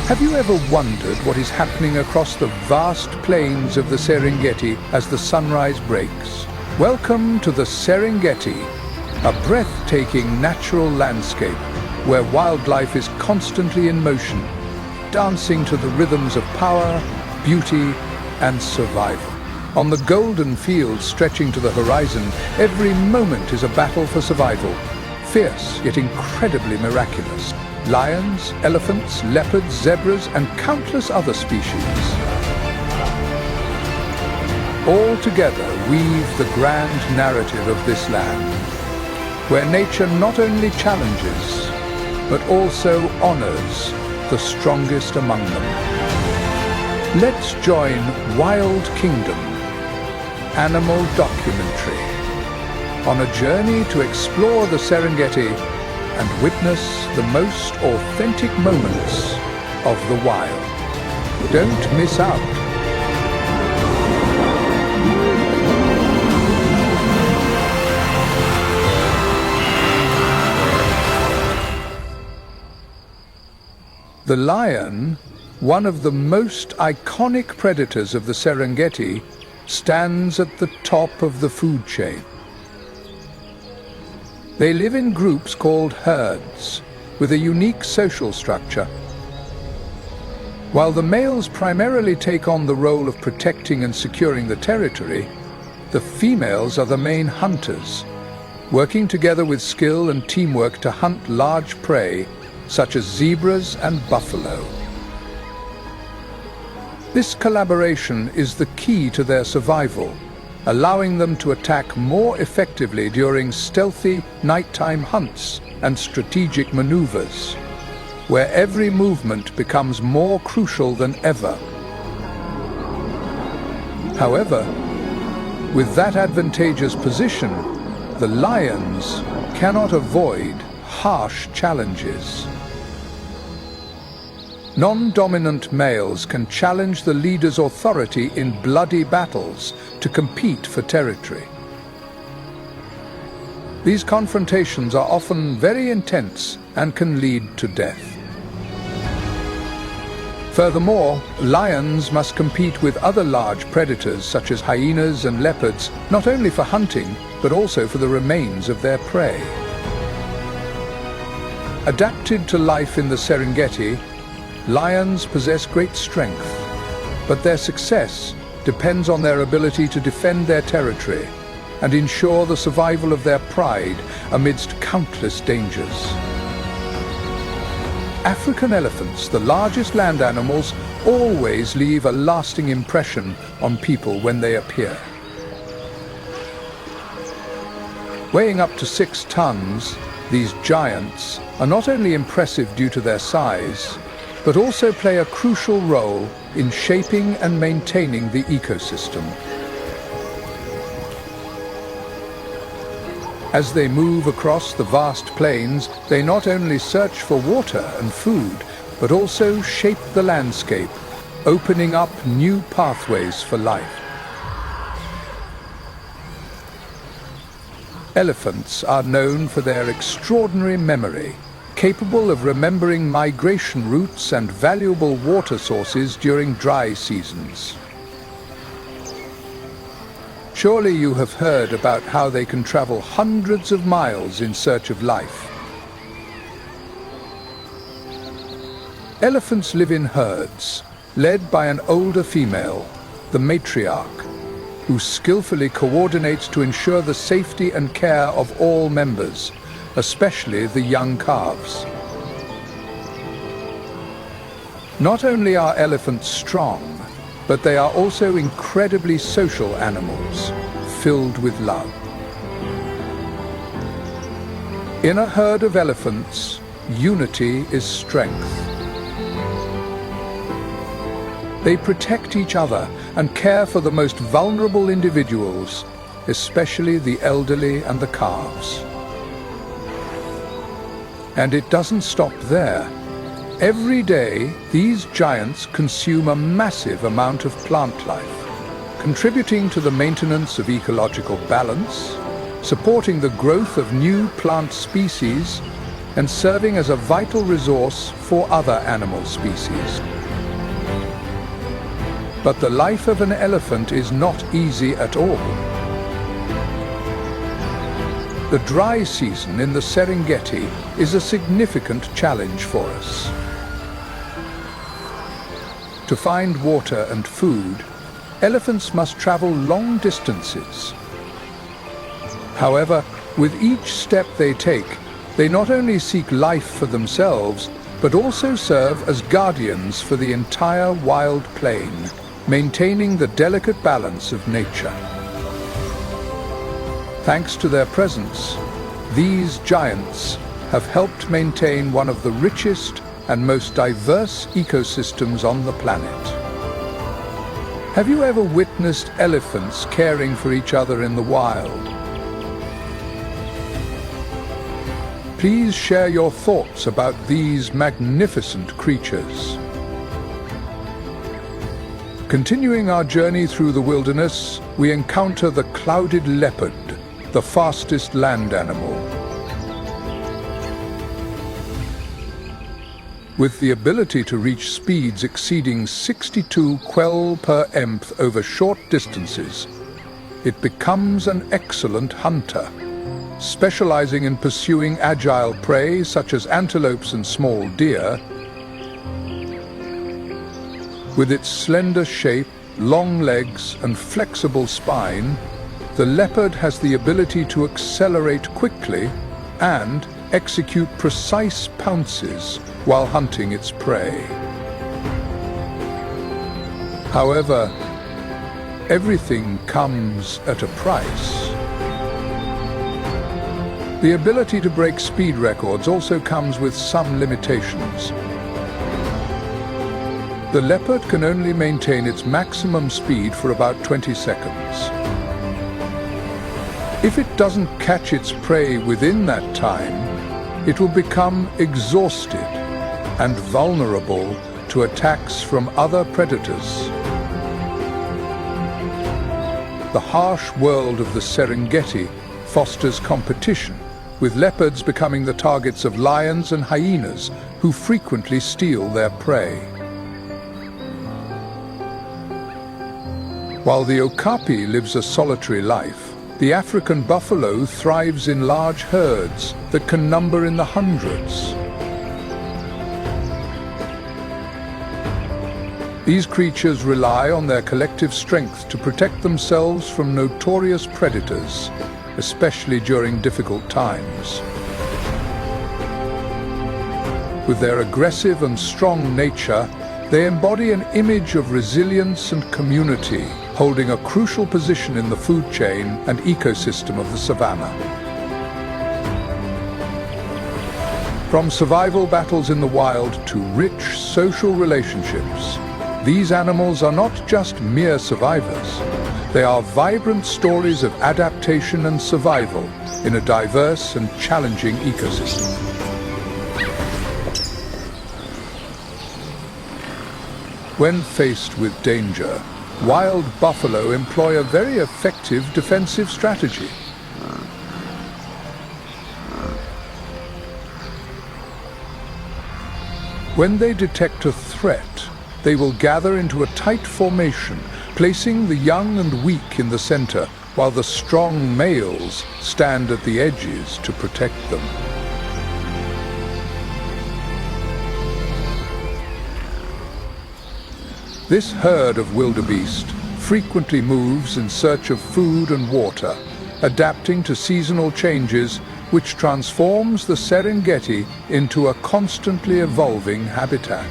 Have you ever wondered what is happening across the vast plains of the Serengeti as the sunrise breaks? Welcome to the Serengeti, a breathtaking natural landscape where wildlife is constantly in motion, dancing to the rhythms of power, beauty, and survival. On the golden fields stretching to the horizon, every moment is a battle for survival, fierce yet incredibly miraculous. Lions, elephants, leopards, zebras, and countless other species all together weave the grand narrative of this land, where nature not only challenges, but also honors the strongest among them. Let's join Wild Kingdom, animal documentary, on a journey to explore the Serengeti and witness the most authentic moments of the wild. Don't miss out. The lion, one of the most iconic predators of the Serengeti, stands at the top of the food chain. They live in groups called herds, with a unique social structure. While the males primarily take on the role of protecting and securing the territory, the females are the main hunters, working together with skill and teamwork to hunt large prey, such as zebras and buffalo. This collaboration is the key to their survival, allowing them to attack more effectively during stealthy nighttime hunts and strategic maneuvers, where every movement becomes more crucial than ever. However, with that advantageous position, the lions cannot avoid harsh challenges. Non-dominant males can challenge the leader's authority in bloody battles to compete for territory. These confrontations are often very intense and can lead to death. Furthermore, lions must compete with other large predators such as hyenas and leopards, not only for hunting, but also for the remains of their prey. Adapted to life in the Serengeti, lions possess great strength, but their success depends on their ability to defend their territory and ensure the survival of their pride amidst countless dangers. African elephants, the largest land animals, always leave a lasting impression on people when they appear. Weighing up to 6 tons, these giants are not only impressive due to their size, but also play a crucial role in shaping and maintaining the ecosystem. As they move across the vast plains, they not only search for water and food, but also shape the landscape, opening up new pathways for life. Elephants are known for their extraordinary memory, capable of remembering migration routes and valuable water sources during dry seasons. Surely you have heard about how they can travel hundreds of miles in search of life. Elephants live in herds, led by an older female, the matriarch, who skillfully coordinates to ensure the safety and care of all members, especially the young calves. Not only are elephants strong, but they are also incredibly social animals, filled with love. In a herd of elephants, unity is strength. They protect each other and care for the most vulnerable individuals, especially the elderly and the calves. And it doesn't stop there. Every day, these giants consume a massive amount of plant life, contributing to the maintenance of ecological balance, supporting the growth of new plant species, and serving as a vital resource for other animal species. But the life of an elephant is not easy at all. The dry season in the Serengeti is a significant challenge for us. To find water and food, elephants must travel long distances. However, with each step they take, they not only seek life for themselves, but also serve as guardians for the entire wild plain, maintaining the delicate balance of nature. Thanks to their presence, these giants have helped maintain one of the richest and most diverse ecosystems on the planet. Have you ever witnessed elephants caring for each other in the wild? Please share your thoughts about these magnificent creatures. Continuing our journey through the wilderness, we encounter the clouded leopard, the fastest land animal. With the ability to reach speeds exceeding 62 km per emph over short distances, it becomes an excellent hunter, specializing in pursuing agile prey such as antelopes and small deer. With its slender shape, long legs, and flexible spine, the leopard has the ability to accelerate quickly and execute precise pounces while hunting its prey. However, everything comes at a price. The ability to break speed records also comes with some limitations. The leopard can only maintain its maximum speed for about 20 seconds. If it doesn't catch its prey within that time, it will become exhausted and vulnerable to attacks from other predators. The harsh world of the Serengeti fosters competition, with leopards becoming the targets of lions and hyenas who frequently steal their prey. While the okapi lives a solitary life, the African buffalo thrives in large herds that can number in the hundreds. These creatures rely on their collective strength to protect themselves from notorious predators, especially during difficult times. With their aggressive and strong nature, they embody an image of resilience and community, holding a crucial position in the food chain and ecosystem of the savannah. From survival battles in the wild to rich social relationships, these animals are not just mere survivors. They are vibrant stories of adaptation and survival in a diverse and challenging ecosystem. When faced with danger, wild buffalo employ a very effective defensive strategy. When they detect a threat, they will gather into a tight formation, placing the young and weak in the center, while the strong males stand at the edges to protect them. This herd of wildebeest frequently moves in search of food and water, adapting to seasonal changes, which transforms the Serengeti into a constantly evolving habitat.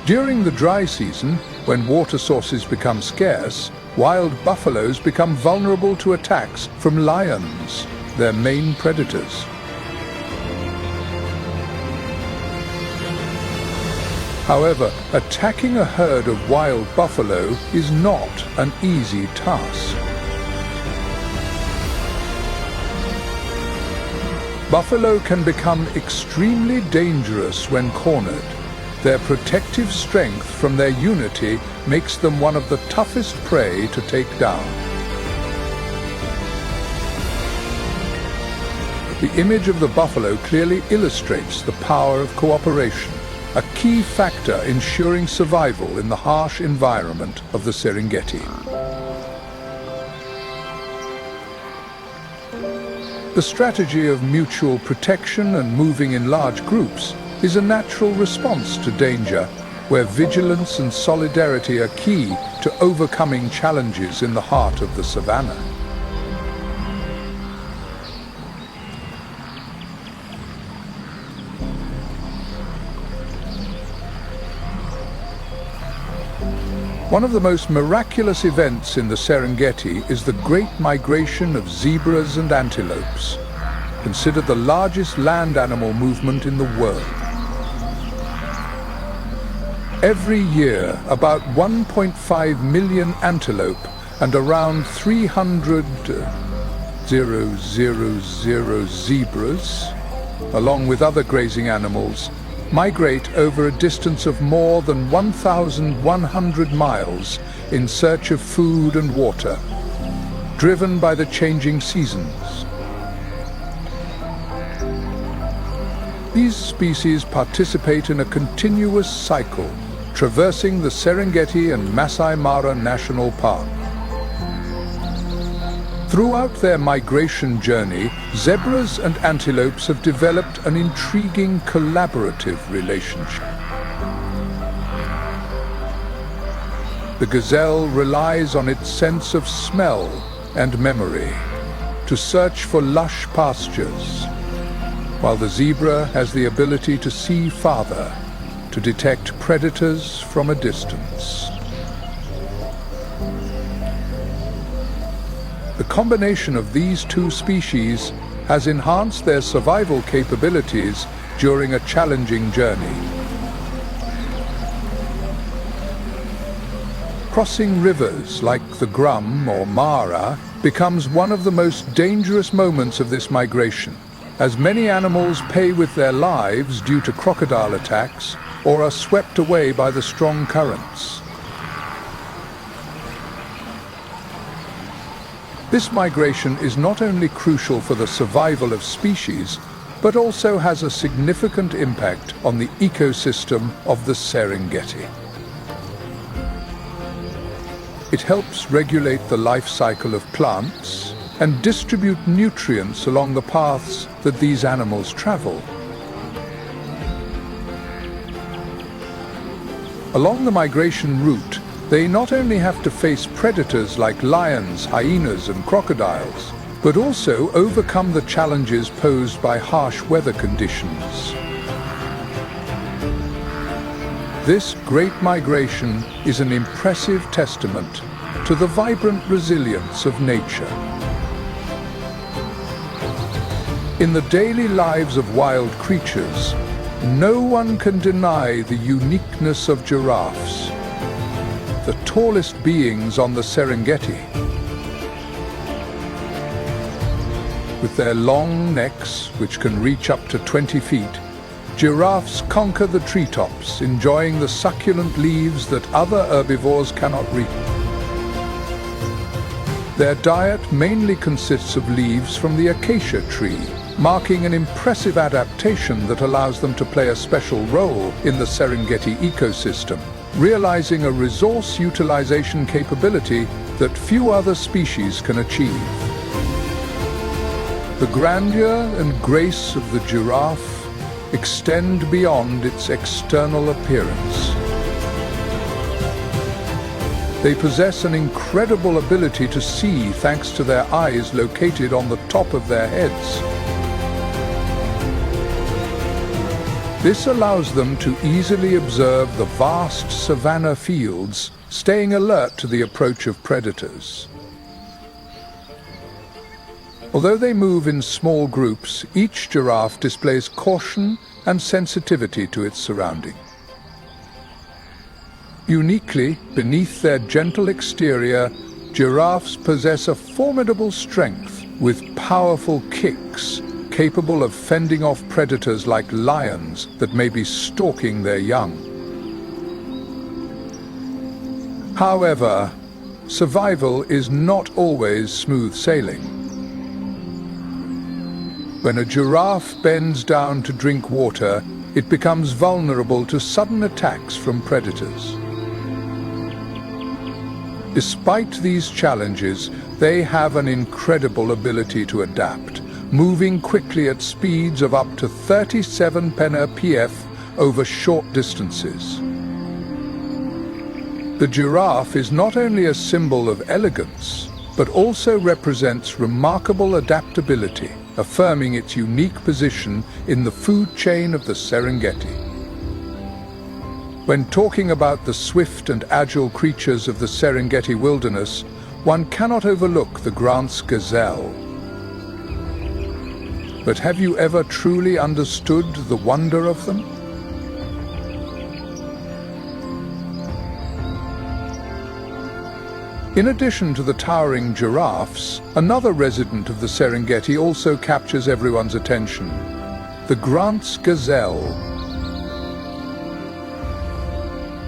During the dry season, when water sources become scarce, wild buffaloes become vulnerable to attacks from lions, their main predators. However, attacking a herd of wild buffalo is not an easy task. Buffalo can become extremely dangerous when cornered. Their protective strength from their unity makes them one of the toughest prey to take down. The image of the buffalo clearly illustrates the power of cooperation, a key factor ensuring survival in the harsh environment of the Serengeti. The strategy of mutual protection and moving in large groups is a natural response to danger, where vigilance and solidarity are key to overcoming challenges in the heart of the savannah. One of the most miraculous events in the Serengeti is the great migration of zebras and antelopes, considered the largest land animal movement in the world. Every year, about 1.5 million antelope and around 300,000 zebras, along with other grazing animals, migrate over a distance of more than 1,100 miles in search of food and water, driven by the changing seasons. These species participate in a continuous cycle, traversing the Serengeti and Masai Mara National Park. Throughout their migration journey, zebras and antelopes have developed an intriguing collaborative relationship. The gazelle relies on its sense of smell and memory to search for lush pastures, while the zebra has the ability to see farther, to detect predators from a distance. The combination of these two species has enhanced their survival capabilities during a challenging journey. Crossing rivers like the Grum or Mara becomes one of the most dangerous moments of this migration, as many animals pay with their lives due to crocodile attacks or are swept away by the strong currents. This migration is not only crucial for the survival of species, but also has a significant impact on the ecosystem of the Serengeti. It helps regulate the life cycle of plants and distribute nutrients along the paths that these animals travel. Along the migration route, they not only have to face predators like lions, hyenas and crocodiles, but also overcome the challenges posed by harsh weather conditions. This great migration is an impressive testament to the vibrant resilience of nature. In the daily lives of wild creatures, no one can deny the uniqueness of giraffes, the tallest beings on the Serengeti. With their long necks, which can reach up to 20 feet, giraffes conquer the treetops, enjoying the succulent leaves that other herbivores cannot reach. Their diet mainly consists of leaves from the acacia tree, marking an impressive adaptation that allows them to play a special role in the Serengeti ecosystem, realizing a resource utilization capability that few other species can achieve. The grandeur and grace of the giraffe extend beyond its external appearance. They possess an incredible ability to see thanks to their eyes located on the top of their heads. This allows them to easily observe the vast savanna fields, staying alert to the approach of predators. Although they move in small groups, each giraffe displays caution and sensitivity to its surroundings. Uniquely, beneath their gentle exterior, giraffes possess a formidable strength with powerful kicks, capable of fending off predators like lions that may be stalking their young. However, survival is not always smooth sailing. When a giraffe bends down to drink water, it becomes vulnerable to sudden attacks from predators. Despite these challenges, they have an incredible ability to adapt, moving quickly at speeds of up to 37 mph over short distances. The giraffe is not only a symbol of elegance, but also represents remarkable adaptability, affirming its unique position in the food chain of the Serengeti. When talking about the swift and agile creatures of the Serengeti wilderness, one cannot overlook the Grant's gazelle. But have you ever truly understood the wonder of them? In addition to the towering giraffes, another resident of the Serengeti also captures everyone's attention: the Grant's gazelle.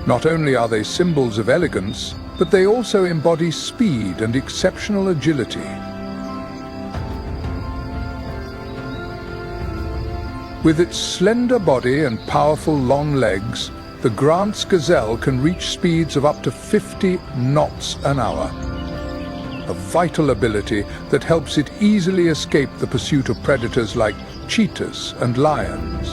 Not only are they symbols of elegance, but they also embody speed and exceptional agility. With its slender body and powerful long legs, the Grant's gazelle can reach speeds of up to 50 knots an hour, a vital ability that helps it easily escape the pursuit of predators like cheetahs and lions.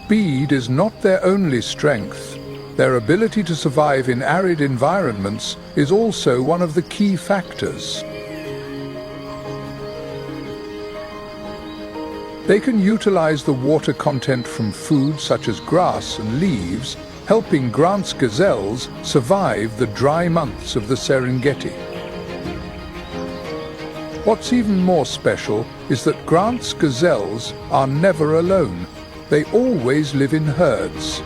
Speed is not their only strength. Their ability to survive in arid environments is also one of the key factors. They can utilize the water content from food such as grass and leaves, helping Grant's gazelles survive the dry months of the Serengeti. What's even more special is that Grant's gazelles are never alone. They always live in herds,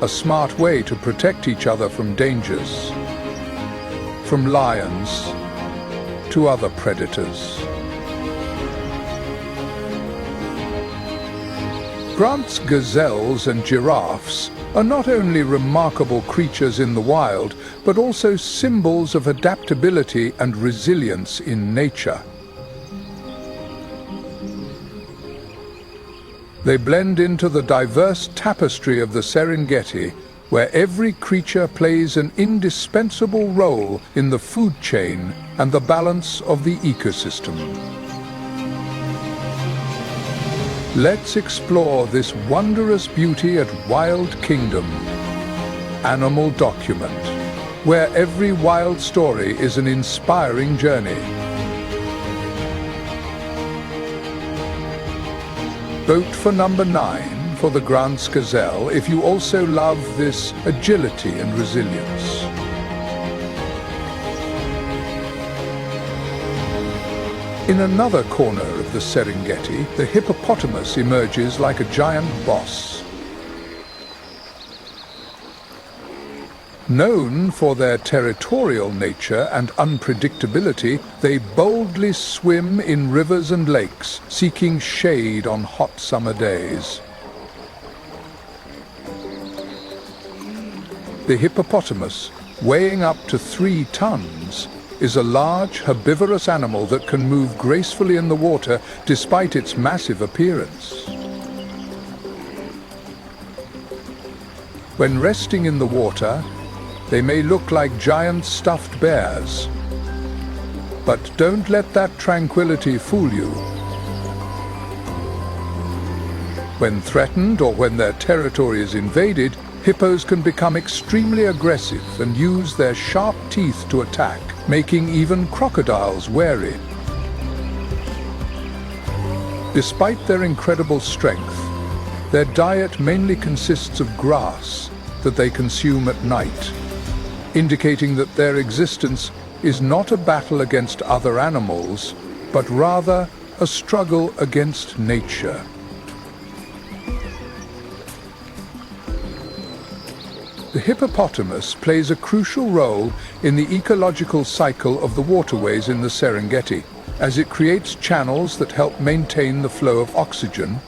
a smart way to protect each other from dangers, from lions to other predators. Grant's gazelles and giraffes are not only remarkable creatures in the wild, but also symbols of adaptability and resilience in nature. They blend into the diverse tapestry of the Serengeti, where every creature plays an indispensable role in the food chain and the balance of the ecosystem. Let's explore this wondrous beauty at Wild Kingdom, Animal Document, where every wild story is an inspiring journey. Vote for number 9 for the Grant's gazelle if you also love this agility and resilience. In another corner of the Serengeti, the hippopotamus emerges like a giant boss. Known for their territorial nature and unpredictability, they boldly swim in rivers and lakes, seeking shade on hot summer days. The hippopotamus, weighing up to 3 tons, is a large herbivorous animal that can move gracefully in the water despite its massive appearance. When resting in the water, they may look like giant stuffed bears. But don't let that tranquility fool you. When threatened or when their territory is invaded, hippos can become extremely aggressive and use their sharp teeth to attack, making even crocodiles wary. Despite their incredible strength, their diet mainly consists of grass that they consume at night, indicating that their existence is not a battle against other animals, but rather a struggle against nature. The hippopotamus plays a crucial role in the ecological cycle of the waterways in the Serengeti, as it creates channels that help maintain the flow of oxygen,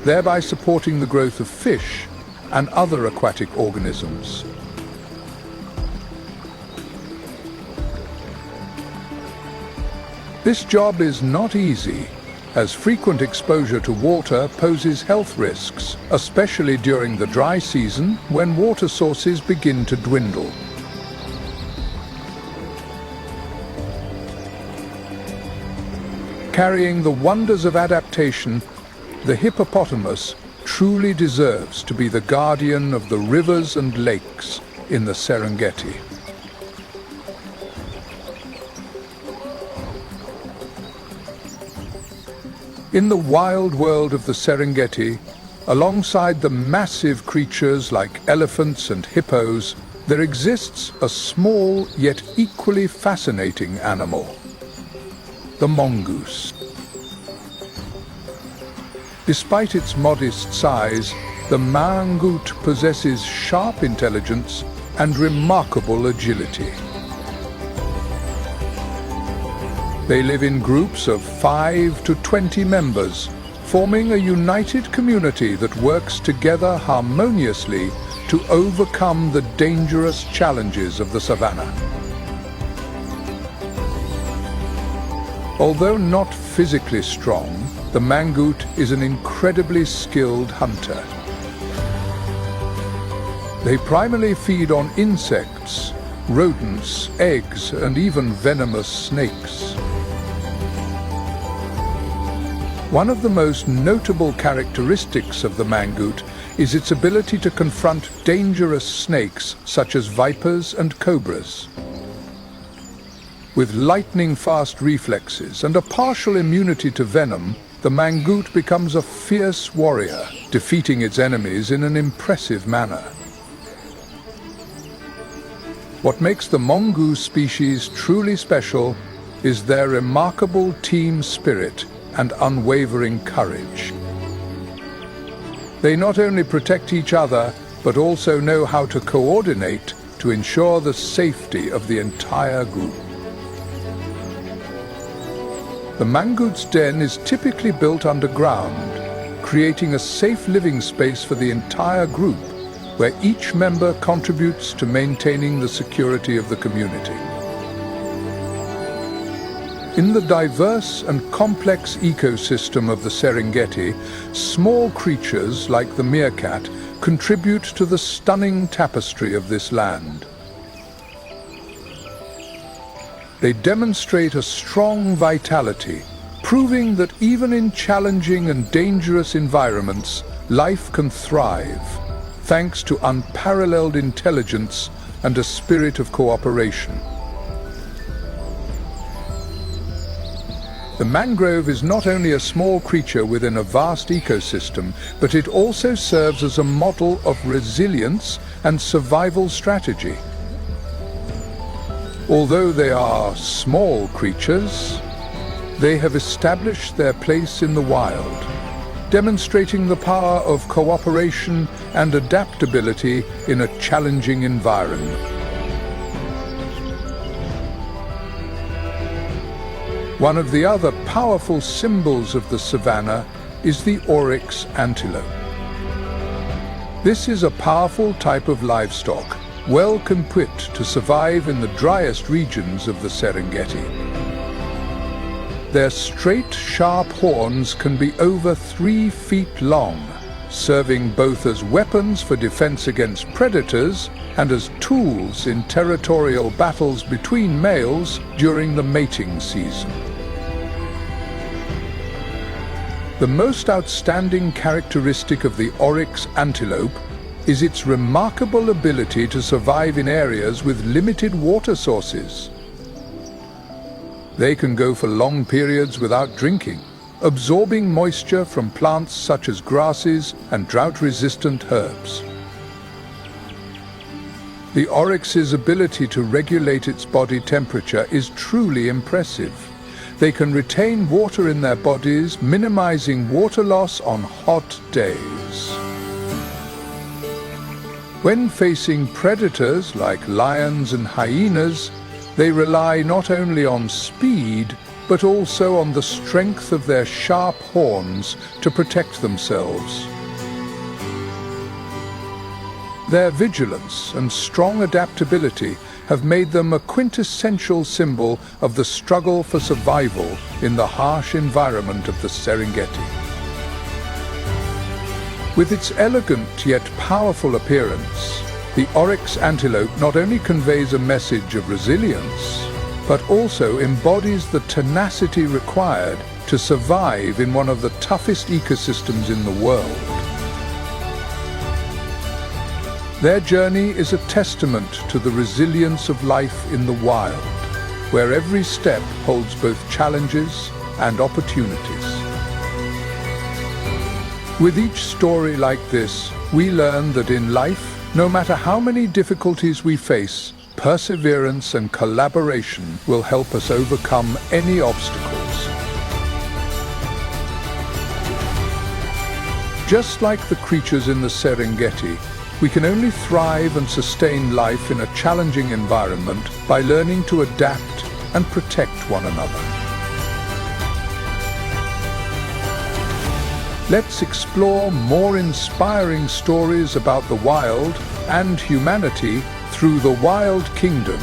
thereby supporting the growth of fish and other aquatic organisms. This job is not easy, as frequent exposure to water poses health risks, especially during the dry season when water sources begin to dwindle. Carrying the wonders of adaptation, the hippopotamus truly deserves to be the guardian of the rivers and lakes in the Serengeti. In the wild world of the Serengeti, alongside the massive creatures like elephants and hippos, there exists a small yet equally fascinating animal: the mongoose. Despite its modest size, the mangoot possesses sharp intelligence and remarkable agility. They live in groups of 5 to 20 members, forming a united community that works together harmoniously to overcome the dangerous challenges of the savannah. Although not physically strong, the mangoot is an incredibly skilled hunter. They primarily feed on insects, rodents, eggs, and even venomous snakes. One of the most notable characteristics of the mangoot is its ability to confront dangerous snakes such as vipers and cobras. With lightning-fast reflexes and a partial immunity to venom, the mangoot becomes a fierce warrior, defeating its enemies in an impressive manner. What makes the mongoose species truly special is their remarkable team spirit and unwavering courage. They not only protect each other, but also know how to coordinate to ensure the safety of the entire group. The mangoot's den is typically built underground, creating a safe living space for the entire group, where each member contributes to maintaining the security of the community. In the diverse and complex ecosystem of the Serengeti, small creatures like the meerkat contribute to the stunning tapestry of this land. They demonstrate a strong vitality, proving that even in challenging and dangerous environments, life can thrive, thanks to unparalleled intelligence and a spirit of cooperation. The mangrove is not only a small creature within a vast ecosystem, but it also serves as a model of resilience and survival strategy. Although they are small creatures, they have established their place in the wild, demonstrating the power of cooperation and adaptability in a challenging environment. One of the other powerful symbols of the savannah is the oryx antelope. This is a powerful type of livestock, well equipped to survive in the driest regions of the Serengeti. Their straight, sharp horns can be over 3 feet long, serving both as weapons for defense against predators and as tools in territorial battles between males during the mating season. The most outstanding characteristic of the oryx antelope is its remarkable ability to survive in areas with limited water sources. They can go for long periods without drinking, absorbing moisture from plants such as grasses and drought-resistant herbs. The oryx's ability to regulate its body temperature is truly impressive. They can retain water in their bodies, minimizing water loss on hot days. When facing predators like lions and hyenas, they rely not only on speed, but also on the strength of their sharp horns to protect themselves. Their vigilance and strong adaptability have made them a quintessential symbol of the struggle for survival in the harsh environment of the Serengeti. With its elegant yet powerful appearance, the oryx antelope not only conveys a message of resilience, but also embodies the tenacity required to survive in one of the toughest ecosystems in the world. Their journey is a testament to the resilience of life in the wild, where every step holds both challenges and opportunities. With each story like this, we learn that in life, no matter how many difficulties we face, perseverance and collaboration will help us overcome any obstacles. Just like the creatures in the Serengeti, we can only thrive and sustain life in a challenging environment by learning to adapt and protect one another. Let's explore more inspiring stories about the wild and humanity through the Wild Kingdom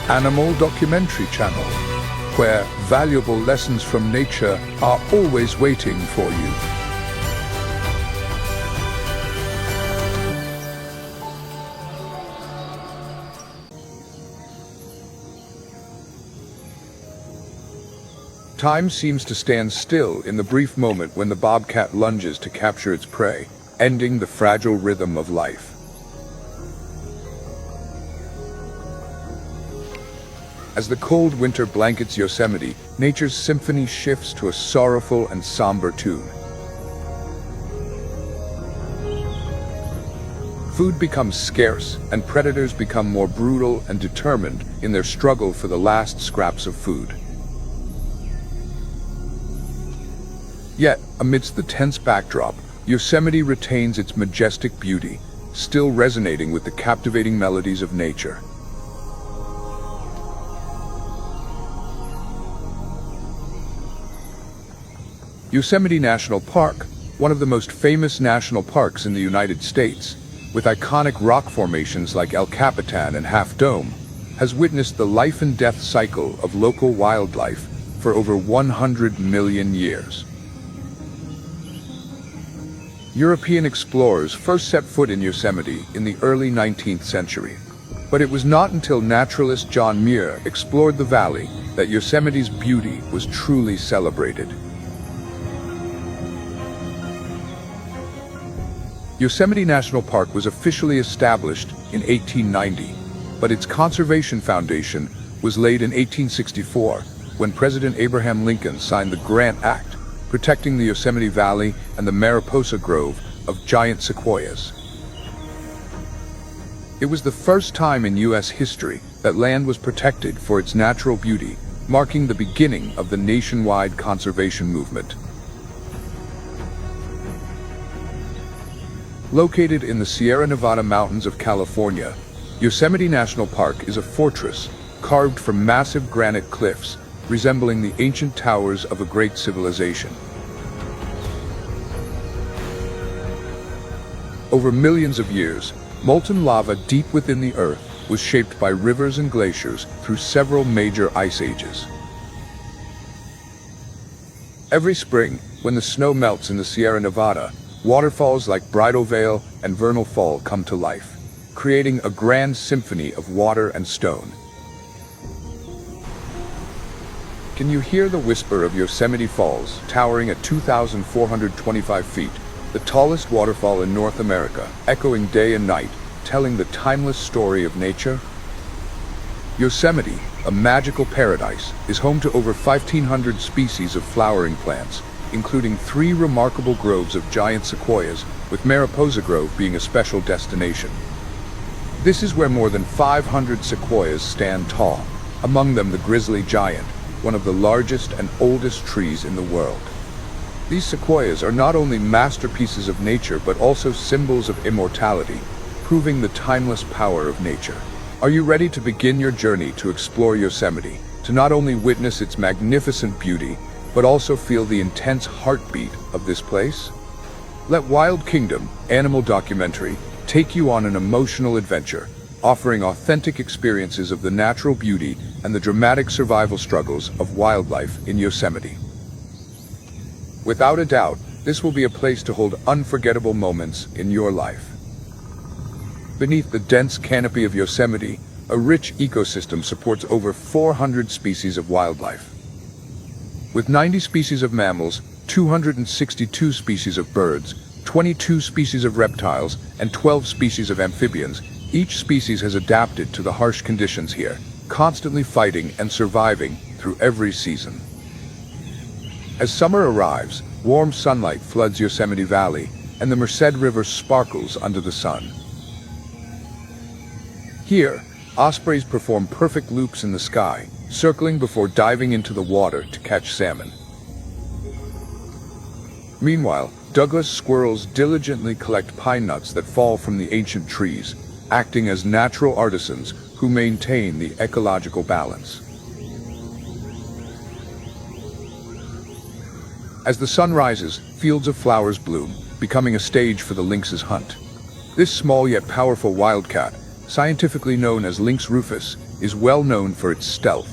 Animal Documentary Channel, where valuable lessons from nature are always waiting for you. Time seems to stand still in the brief moment when the bobcat lunges to capture its prey, ending the fragile rhythm of life. As the cold winter blankets Yosemite, nature's symphony shifts to a sorrowful and somber tune. Food becomes scarce, and predators become more brutal and determined in their struggle for the last scraps of food. Yet, amidst the tense backdrop, Yosemite retains its majestic beauty, still resonating with the captivating melodies of nature. Yosemite National Park, one of the most famous national parks in the United States, with iconic rock formations like El Capitan and Half Dome, has witnessed the life and death cycle of local wildlife for over 100 million years. European explorers first set foot in Yosemite in the early 19th century, but it was not until naturalist John Muir explored the valley that Yosemite's beauty was truly celebrated. Yosemite National Park was officially established in 1890, but its conservation foundation was laid in 1864 when President Abraham Lincoln signed the Grant Act, protecting the Yosemite Valley and the Mariposa Grove of giant sequoias. It was the first time in U.S. history that land was protected for its natural beauty, marking the beginning of the nationwide conservation movement. Located in the Sierra Nevada mountains of California, Yosemite National Park is a fortress carved from massive granite cliffs resembling the ancient towers of a great civilization. Over millions of years, molten lava deep within the earth was shaped by rivers and glaciers through several major ice ages. Every spring, when the snow melts in the Sierra Nevada, waterfalls like Bridal Veil and Vernal Fall come to life, creating a grand symphony of water and stone. Can you hear the whisper of Yosemite Falls, towering at 2,425 feet, the tallest waterfall in North America, echoing day and night, telling the timeless story of nature? Yosemite, a magical paradise, is home to over 1,500 species of flowering plants, including 3 remarkable groves of giant sequoias, with Mariposa Grove being a special destination. This is where more than 500 sequoias stand tall, among them the grizzly giant, one of the largest and oldest trees in the world. These sequoias are not only masterpieces of nature but also symbols of immortality, proving the timeless power of nature. Are you ready to begin your journey to explore Yosemite, to not only witness its magnificent beauty, but also feel the intense heartbeat of this place? Let Wild Kingdom Animal Documentary take you on an emotional adventure, offering authentic experiences of the natural beauty and the dramatic survival struggles of wildlife in Yosemite. Without a doubt, this will be a place to hold unforgettable moments in your life. Beneath the dense canopy of Yosemite, a rich ecosystem supports over 400 species of wildlife. With 90 species of mammals, 262 species of birds, 22 species of reptiles, and 12 species of amphibians, each species has adapted to the harsh conditions here, constantly fighting and surviving through every season. As summer arrives, warm sunlight floods Yosemite Valley, and the Merced River sparkles under the sun. Here, ospreys perform perfect loops in the sky, circling before diving into the water to catch salmon. Meanwhile, Douglas squirrels diligently collect pine nuts that fall from the ancient trees, acting as natural artisans who maintain the ecological balance. As the sun rises, fields of flowers bloom, becoming a stage for the lynx's hunt. This small yet powerful wildcat, scientifically known as Lynx rufus, is well known for its stealth.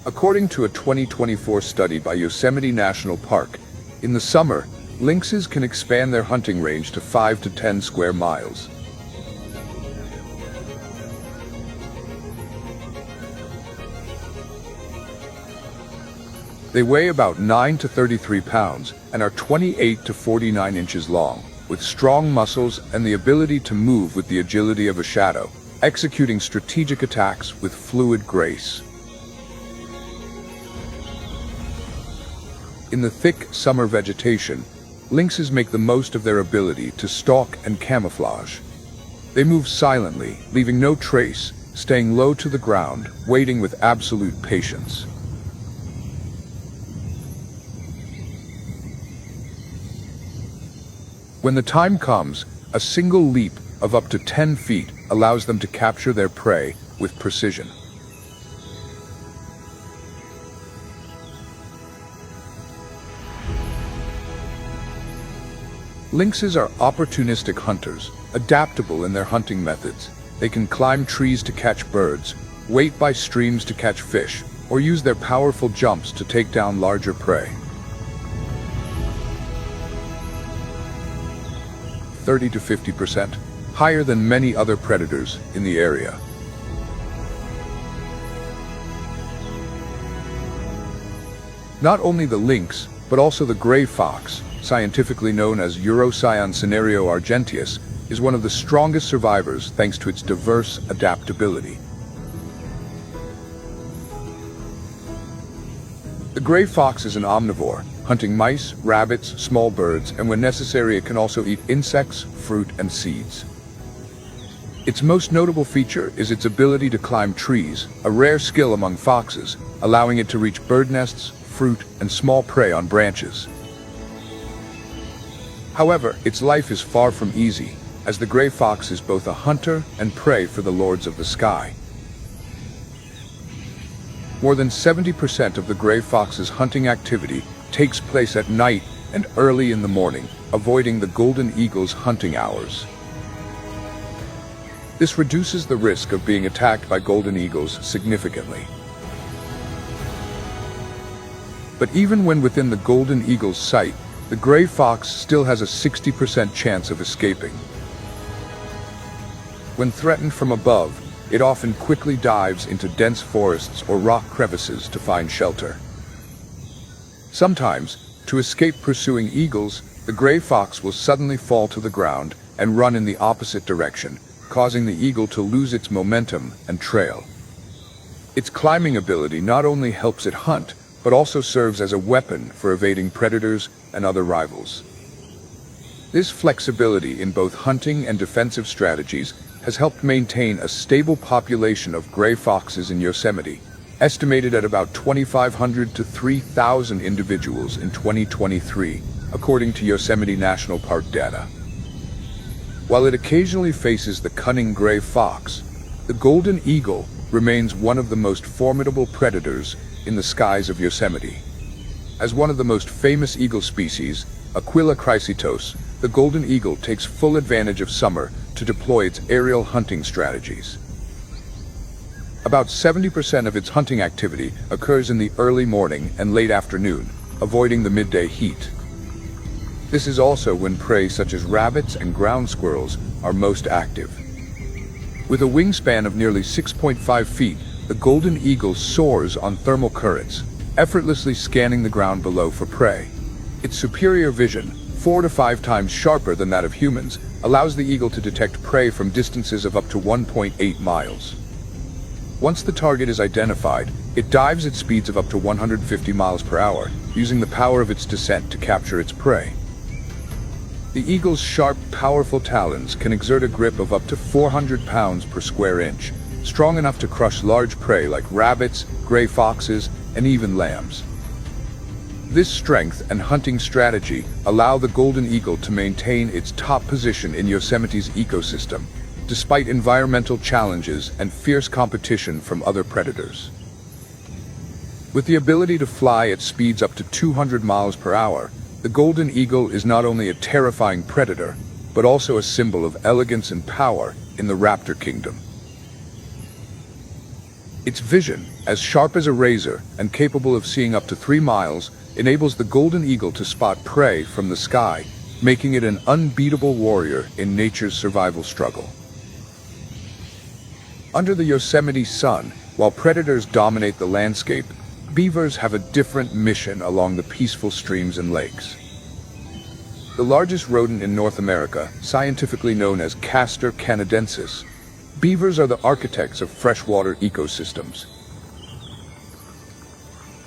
According to a 2024 study by Yosemite National Park, in the summer, lynxes can expand their hunting range to 5 to 10 square miles. They weigh about 9 to 33 pounds and are 28 to 49 inches long, with strong muscles and the ability to move with the agility of a shadow, executing strategic attacks with fluid grace. In the thick summer vegetation, lynxes make the most of their ability to stalk and camouflage. They move silently, leaving no trace, staying low to the ground, waiting with absolute patience. When the time comes, a single leap of up to 10 feet allows them to capture their prey with precision. Lynxes are opportunistic hunters, adaptable in their hunting methods. They can climb trees to catch birds, wait by streams to catch fish, or use their powerful jumps to take down larger prey. 30 to 50%, higher than many other predators in the area. Not only the lynx, but also the gray fox, scientifically known as Urocyon cinerio argenteus, is one of the strongest survivors thanks to its diverse adaptability. The gray fox is an omnivore, hunting mice, rabbits, small birds, and when necessary it can also eat insects, fruit, and seeds. Its most notable feature is its ability to climb trees, a rare skill among foxes, allowing it to reach bird nests, fruit, and small prey on branches. However, its life is far from easy, as the gray fox is both a hunter and prey for the lords of the sky. More than 70% of the gray fox's hunting activity takes place at night and early in the morning, avoiding the golden eagle's hunting hours. This reduces the risk of being attacked by golden eagles significantly. But even when within the golden eagle's sight, the gray fox still has a 60% chance of escaping. When threatened from above, it often quickly dives into dense forests or rock crevices to find shelter. Sometimes, to escape pursuing eagles, the gray fox will suddenly fall to the ground and run in the opposite direction, causing the eagle to lose its momentum and trail. Its climbing ability not only helps it hunt, but also serves as a weapon for evading predators and other rivals. This flexibility in both hunting and defensive strategies has helped maintain a stable population of gray foxes in Yosemite, estimated at about 2,500 to 3,000 individuals in 2023, according to Yosemite National Park data. While it occasionally faces the cunning gray fox, the golden eagle remains one of the most formidable predators in the skies of Yosemite. As one of the most famous eagle species, Aquila chrysitos, the golden eagle takes full advantage of summer to deploy its aerial hunting strategies. About 70% of its hunting activity occurs in the early morning and late afternoon, avoiding the midday heat. This is also when prey such as rabbits and ground squirrels are most active. With a wingspan of nearly 6.5 feet, the golden eagle soars on thermal currents, effortlessly scanning the ground below for prey. Its superior vision, 4 to 5 times sharper than that of humans, allows the eagle to detect prey from distances of up to 1.8 miles. Once the target is identified, it dives at speeds of up to 150 miles per hour, using the power of its descent to capture its prey. The eagle's sharp, powerful talons can exert a grip of up to 400 pounds per square inch, strong enough to crush large prey like rabbits, gray foxes, and even lambs. This strength and hunting strategy allow the golden eagle to maintain its top position in Yosemite's ecosystem, despite environmental challenges and fierce competition from other predators. With the ability to fly at speeds up to 200 miles per hour, the golden eagle is not only a terrifying predator, but also a symbol of elegance and power in the raptor kingdom. Its vision, as sharp as a razor and capable of seeing up to 3 miles, enables the golden eagle to spot prey from the sky, making it an unbeatable warrior in nature's survival struggle. Under the Yosemite sun, while predators dominate the landscape, beavers have a different mission along the peaceful streams and lakes. The largest rodent in North America, scientifically known as Castor canadensis, beavers are the architects of freshwater ecosystems.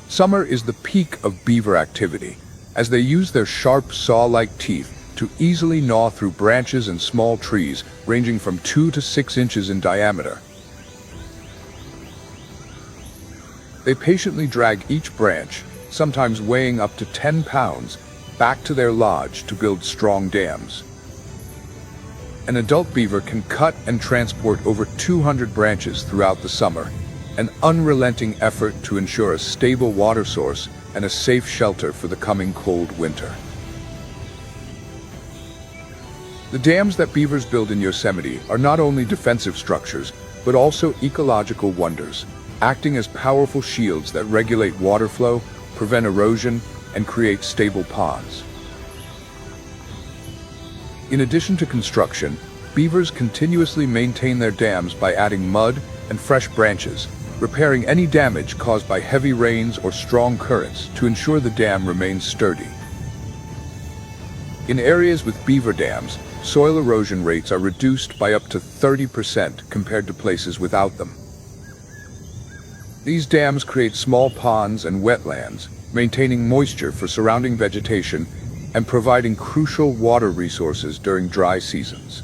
Summer is the peak of beaver activity, as they use their sharp saw-like teeth to easily gnaw through branches and small trees ranging from 2 to 6 inches in diameter. They patiently drag each branch, sometimes weighing up to 10 pounds, back to their lodge to build strong dams. An adult beaver can cut and transport over 200 branches throughout the summer, an unrelenting effort to ensure a stable water source and a safe shelter for the coming cold winter. The dams that beavers build in Yosemite are not only defensive structures, but also ecological wonders, acting as powerful shields that regulate water flow, prevent erosion, and create stable ponds. In addition to construction, beavers continuously maintain their dams by adding mud and fresh branches, repairing any damage caused by heavy rains or strong currents to ensure the dam remains sturdy. In areas with beaver dams, soil erosion rates are reduced by up to 30% compared to places without them. These dams create small ponds and wetlands, maintaining moisture for surrounding vegetation and providing crucial water resources during dry seasons.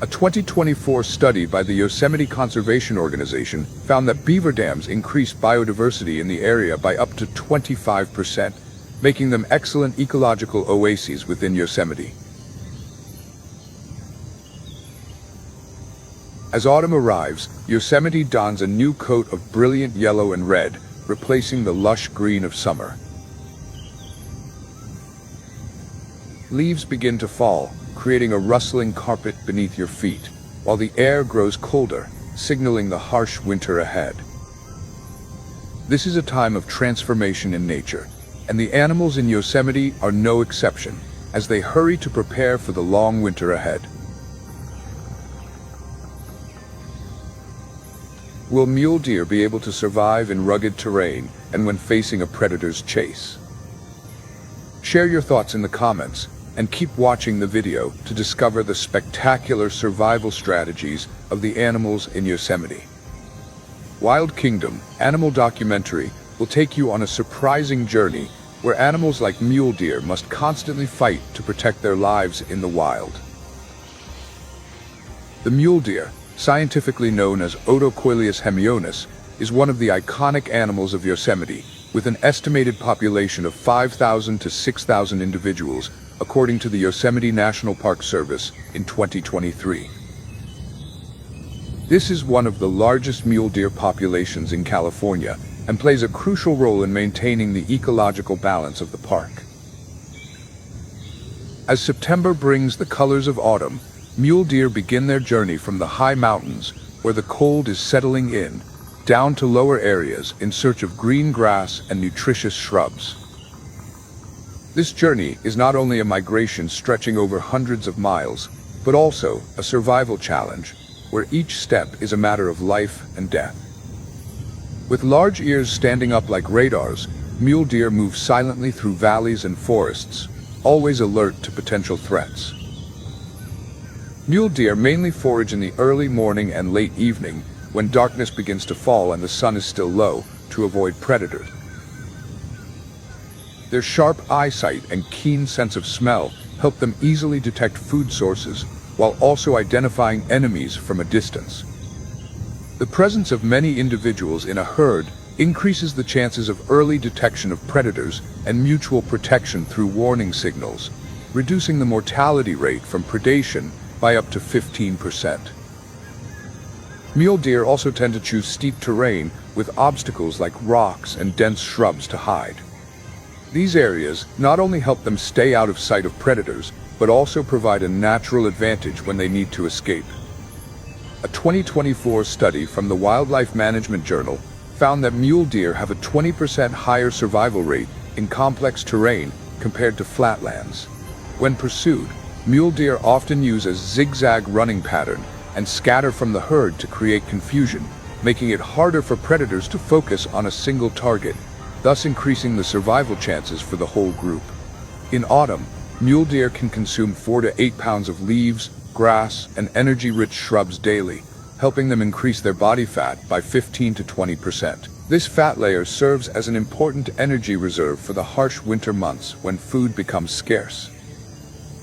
A 2024 study by the Yosemite Conservation Organization found that beaver dams increased biodiversity in the area by up to 25%, making them excellent ecological oases within Yosemite. As autumn arrives, Yosemite dons a new coat of brilliant yellow and red, replacing the lush green of summer. Leaves begin to fall, creating a rustling carpet beneath your feet, while the air grows colder, signaling the harsh winter ahead. This is a time of transformation in nature, and the animals in Yosemite are no exception, as they hurry to prepare for the long winter ahead. Will mule deer be able to survive in rugged terrain and when facing a predator's chase? Share your thoughts in the comments and keep watching the video to discover the spectacular survival strategies of the animals in Yosemite. Wild Kingdom Animal Documentary will take you on a surprising journey where animals like mule deer must constantly fight to protect their lives in the wild. The mule deer, scientifically known as Otocoileus hemionus, is one of the iconic animals of Yosemite, with an estimated population of 5,000 to 6,000 individuals, according to the Yosemite National Park Service in 2023. This is one of the largest mule deer populations in California and plays a crucial role in maintaining the ecological balance of the park. As September brings the colors of autumn, mule deer begin their journey from the high mountains, where the cold is settling in, down to lower areas in search of green grass and nutritious shrubs. This journey is not only a migration stretching over hundreds of miles, but also a survival challenge, where each step is a matter of life and death. With large ears standing up like radars, mule deer move silently through valleys and forests, always alert to potential threats. Mule deer mainly forage in the early morning and late evening, when darkness begins to fall and the sun is still low, to avoid predators. Their sharp eyesight and keen sense of smell help them easily detect food sources, while also identifying enemies from a distance. The presence of many individuals in a herd increases the chances of early detection of predators and mutual protection through warning signals, reducing the mortality rate from predation by up to 15%. Mule deer also tend to choose steep terrain with obstacles like rocks and dense shrubs to hide. These areas not only help them stay out of sight of predators, but also provide a natural advantage when they need to escape. A 2024 study from the Wildlife Management Journal found that mule deer have a 20% higher survival rate in complex terrain compared to flatlands. When pursued, mule deer often use a zigzag running pattern and scatter from the herd to create confusion, making it harder for predators to focus on a single target, thus increasing the survival chances for the whole group. In autumn, mule deer can consume 4 to 8 pounds of leaves, grass, and energy-rich shrubs daily, helping them increase their body fat by 15 to 20%. This fat layer serves as an important energy reserve for the harsh winter months when food becomes scarce.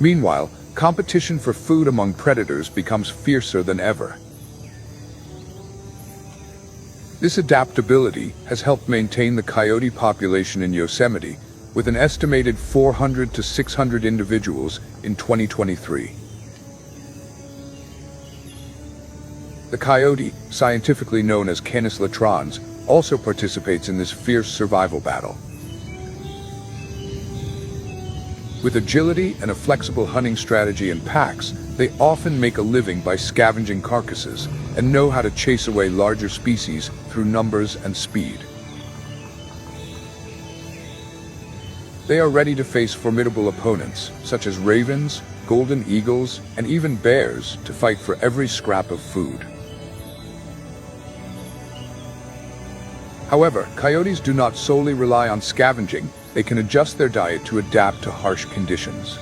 Meanwhile, competition for food among predators becomes fiercer than ever. This adaptability has helped maintain the coyote population in Yosemite, with an estimated 400 to 600 individuals in 2023. The coyote, scientifically known as Canis latrans, also participates in this fierce survival battle. With agility and a flexible hunting strategy in packs, they often make a living by scavenging carcasses and know how to chase away larger species through numbers and speed. They are ready to face formidable opponents, such as ravens, golden eagles, and even bears, to fight for every scrap of food. However, coyotes do not solely rely on scavenging. They can adjust their diet to adapt to harsh conditions.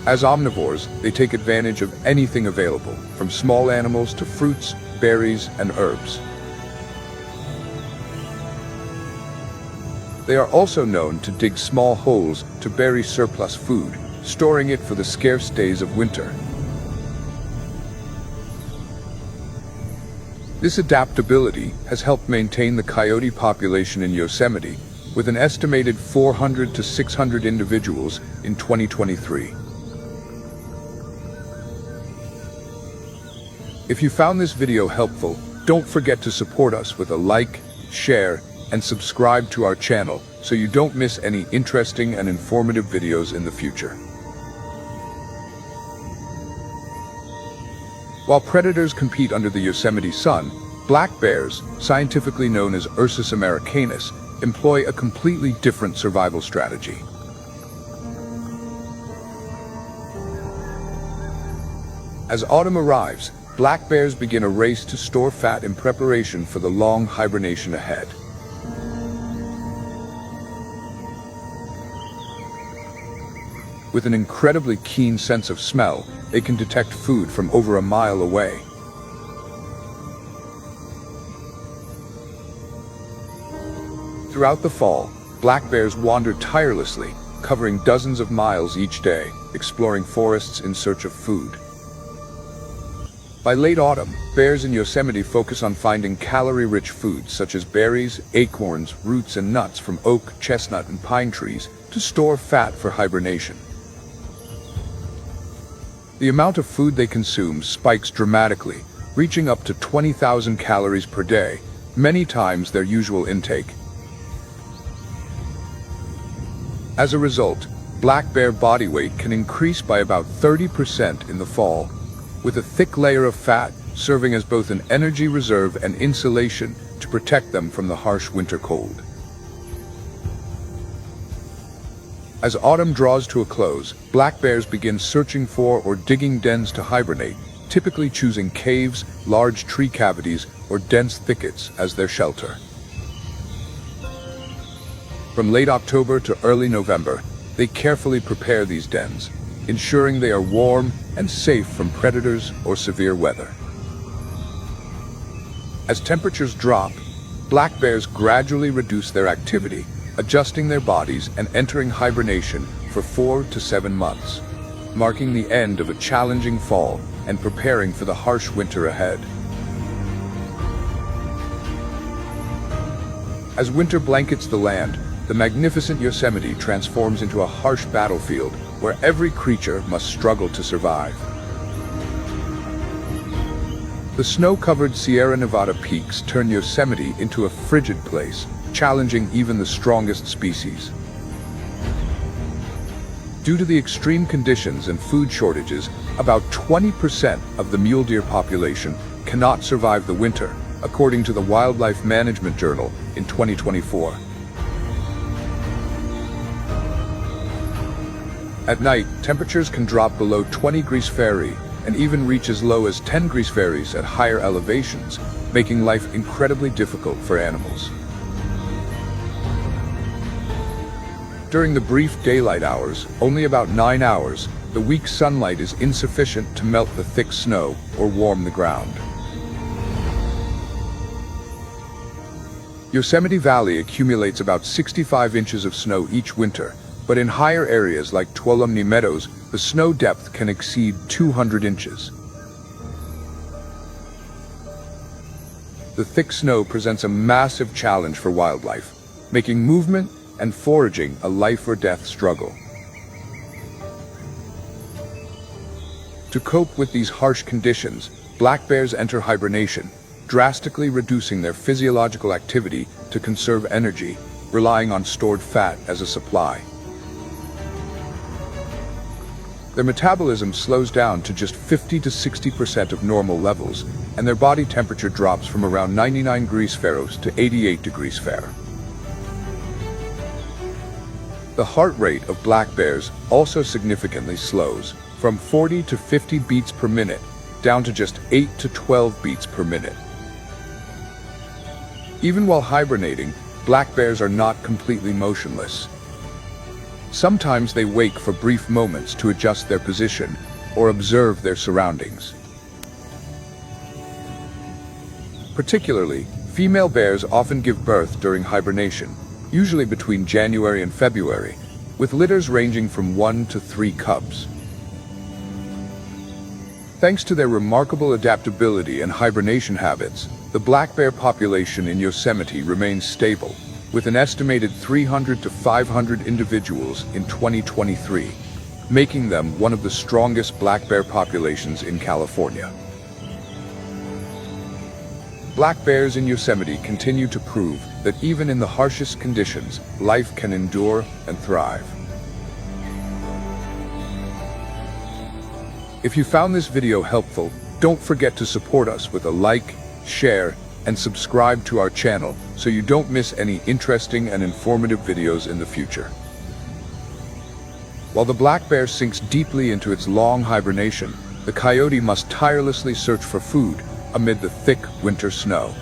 As omnivores, they take advantage of anything available, from small animals to fruits, berries, and herbs. They are also known to dig small holes to bury surplus food, storing it for the scarce days of winter. This adaptability has helped maintain the coyote population in Yosemite, with an estimated 400 to 600 individuals in 2023. If you found this video helpful, don't forget to support us with a like, share, and subscribe to our channel so you don't miss any interesting and informative videos in the future. While predators compete under the Yosemite sun, black bears, scientifically known as Ursus americanus, employ a completely different survival strategy. As autumn arrives, black bears begin a race to store fat in preparation for the long hibernation ahead. With an incredibly keen sense of smell, they can detect food from over a mile away. Throughout the fall, black bears wander tirelessly, covering dozens of miles each day, exploring forests in search of food. By late autumn, bears in Yosemite focus on finding calorie-rich foods such as berries, acorns, roots, and nuts from oak, chestnut, and pine trees to store fat for hibernation. The amount of food they consume spikes dramatically, reaching up to 20,000 calories per day, many times their usual intake. As a result, black bear body weight can increase by about 30% in the fall, with a thick layer of fat serving as both an energy reserve and insulation to protect them from the harsh winter cold. As autumn draws to a close, black bears begin searching for or digging dens to hibernate, typically choosing caves, large tree cavities, or dense thickets as their shelter. From late October to early November, they carefully prepare these dens, ensuring they are warm and safe from predators or severe weather. As temperatures drop, black bears gradually reduce their activity, adjusting their bodies and entering hibernation for 4 to 7 months, marking the end of a challenging fall and preparing for the harsh winter ahead. As winter blankets the land, the magnificent Yosemite transforms into a harsh battlefield where every creature must struggle to survive. The snow-covered Sierra Nevada peaks turn Yosemite into a frigid place, challenging even the strongest species. Due to the extreme conditions and food shortages, about 20% of the mule deer population cannot survive the winter, according to the Wildlife Management Journal in 2024. At night, temperatures can drop below 20 degrees Fahrenheit and even reach as low as 10 degrees Fahrenheit at higher elevations, making life incredibly difficult for animals. During the brief daylight hours, only about 9 hours, the weak sunlight is insufficient to melt the thick snow or warm the ground. Yosemite Valley accumulates about 65 inches of snow each winter, but in higher areas like Tuolumne Meadows, the snow depth can exceed 200 inches. The thick snow presents a massive challenge for wildlife, making movement and foraging a life-or-death struggle. To cope with these harsh conditions, black bears enter hibernation, drastically reducing their physiological activity to conserve energy, relying on stored fat as a supply. Their metabolism slows down to just 50 to 60% of normal levels, and their body temperature drops from around 99 degrees Fahrenheit to 88 degrees Fahrenheit. The heart rate of black bears also significantly slows, from 40 to 50 beats per minute, down to just 8 to 12 beats per minute. Even while hibernating, black bears are not completely motionless. Sometimes they wake for brief moments to adjust their position or observe their surroundings. Particularly, female bears often give birth during hibernation, usually between January and February, with litters ranging from 1 to 3 cubs. Thanks to their remarkable adaptability and hibernation habits, the black bear population in Yosemite remains stable, with an estimated 300 to 500 individuals in 2023, making them one of the strongest black bear populations in California. Black bears in Yosemite continue to prove that even in the harshest conditions, life can endure and thrive. If you found this video helpful, don't forget to support us with a like, share, and subscribe to our channel so you don't miss any interesting and informative videos in the future. While the black bear sinks deeply into its long hibernation, the coyote must tirelessly search for food amid the thick winter snow.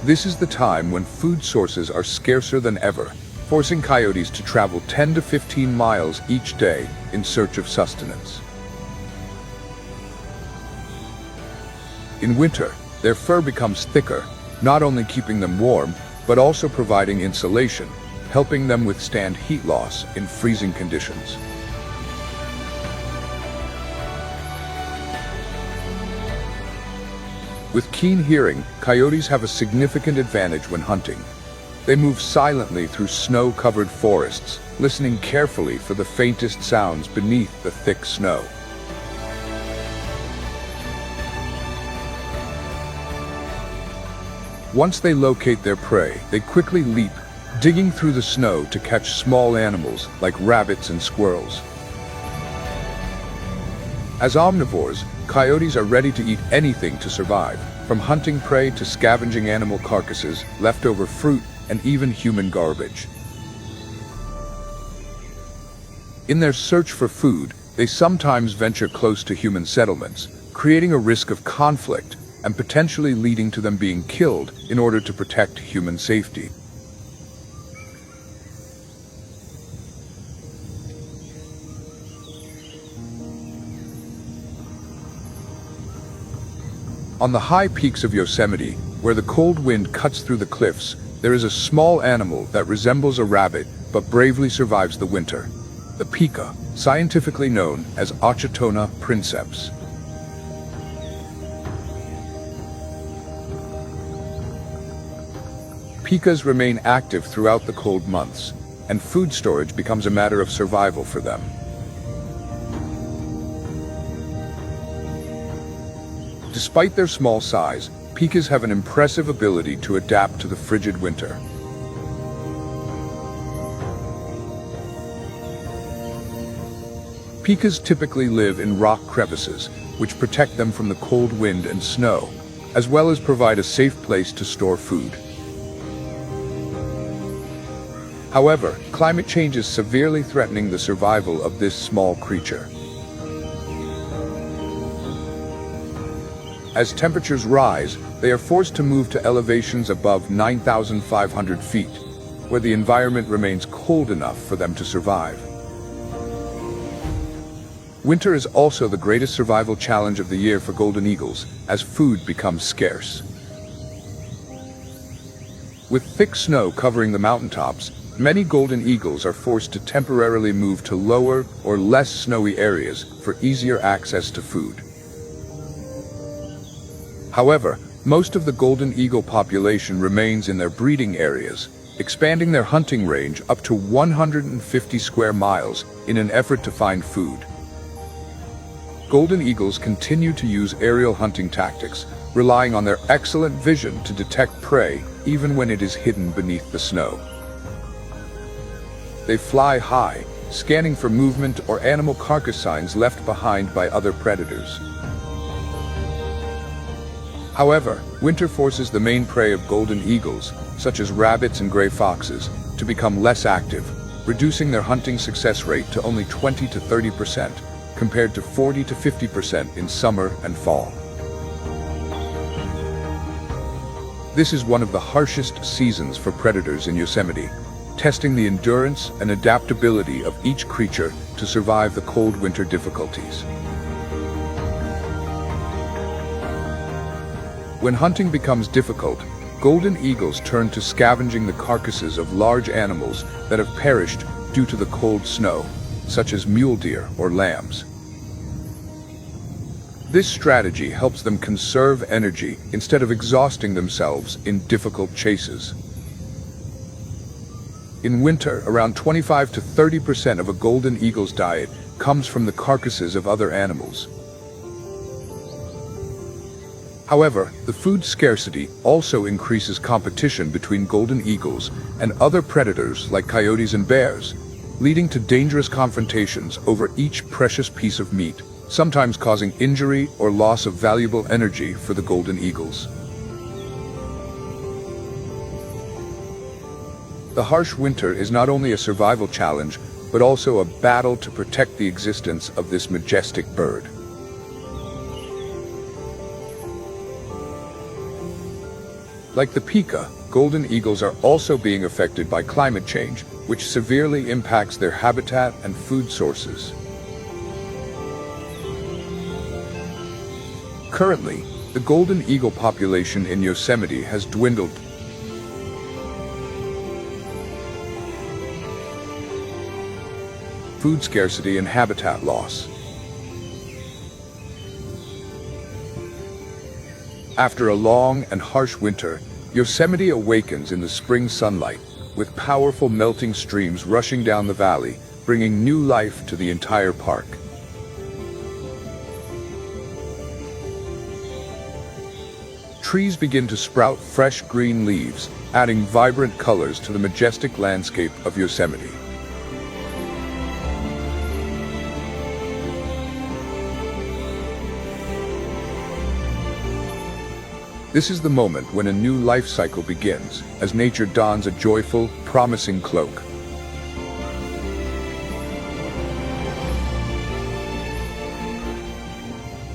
This is the time when food sources are scarcer than ever, forcing coyotes to travel 10 to 15 miles each day in search of sustenance. In winter, their fur becomes thicker, not only keeping them warm, but also providing insulation, helping them withstand heat loss in freezing conditions. With keen hearing, coyotes have a significant advantage when hunting. They move silently through snow-covered forests, listening carefully for the faintest sounds beneath the thick snow. Once they locate their prey, they quickly leap, digging through the snow to catch small animals like rabbits and squirrels. As omnivores, coyotes are ready to eat anything to survive, from hunting prey to scavenging animal carcasses, leftover fruit, and even human garbage. In their search for food, they sometimes venture close to human settlements, creating a risk of conflict and potentially leading to them being killed in order to protect human safety. On the high peaks of Yosemite, where the cold wind cuts through the cliffs, there is a small animal that resembles a rabbit but bravely survives the winter. The pika, scientifically known as Achatona princeps. Pikas remain active throughout the cold months, and food storage becomes a matter of survival for them. Despite their small size, pikas have an impressive ability to adapt to the frigid winter. Pikas typically live in rock crevices, which protect them from the cold wind and snow, as well as provide a safe place to store food. However, climate change is severely threatening the survival of this small creature. As temperatures rise, they are forced to move to elevations above 9,500 feet, where the environment remains cold enough for them to survive. Winter is also the greatest survival challenge of the year for golden eagles, as food becomes scarce. With thick snow covering the mountaintops, many golden eagles are forced to temporarily move to lower or less snowy areas for easier access to food. However, most of the golden eagle population remains in their breeding areas, expanding their hunting range up to 150 square miles in an effort to find food. Golden eagles continue to use aerial hunting tactics, relying on their excellent vision to detect prey even when it is hidden beneath the snow. They fly high, scanning for movement or animal carcass signs left behind by other predators. However, winter forces the main prey of golden eagles, such as rabbits and gray foxes, to become less active, reducing their hunting success rate to only 20 to 30%, compared to 40 to 50% in summer and fall. This is one of the harshest seasons for predators in Yosemite, testing the endurance and adaptability of each creature to survive the cold winter difficulties. When hunting becomes difficult, golden eagles turn to scavenging the carcasses of large animals that have perished due to the cold snow, such as mule deer or lambs. This strategy helps them conserve energy instead of exhausting themselves in difficult chases. In winter, around 25 to 30% of a golden eagle's diet comes from the carcasses of other animals. However, the food scarcity also increases competition between golden eagles and other predators like coyotes and bears, leading to dangerous confrontations over each precious piece of meat, sometimes causing injury or loss of valuable energy for the golden eagles. The harsh winter is not only a survival challenge, but also a battle to protect the existence of this majestic bird. Like the pika, golden eagles are also being affected by climate change, which severely impacts their habitat and food sources. Currently, the golden eagle population in Yosemite has dwindled. Food scarcity and habitat loss. After a long and harsh winter, Yosemite awakens in the spring sunlight, with powerful melting streams rushing down the valley, bringing new life to the entire park. trees begin to sprout fresh green leaves, adding vibrant colors to the majestic landscape of Yosemite. This is the moment when a new life cycle begins, as nature dons a joyful, promising cloak.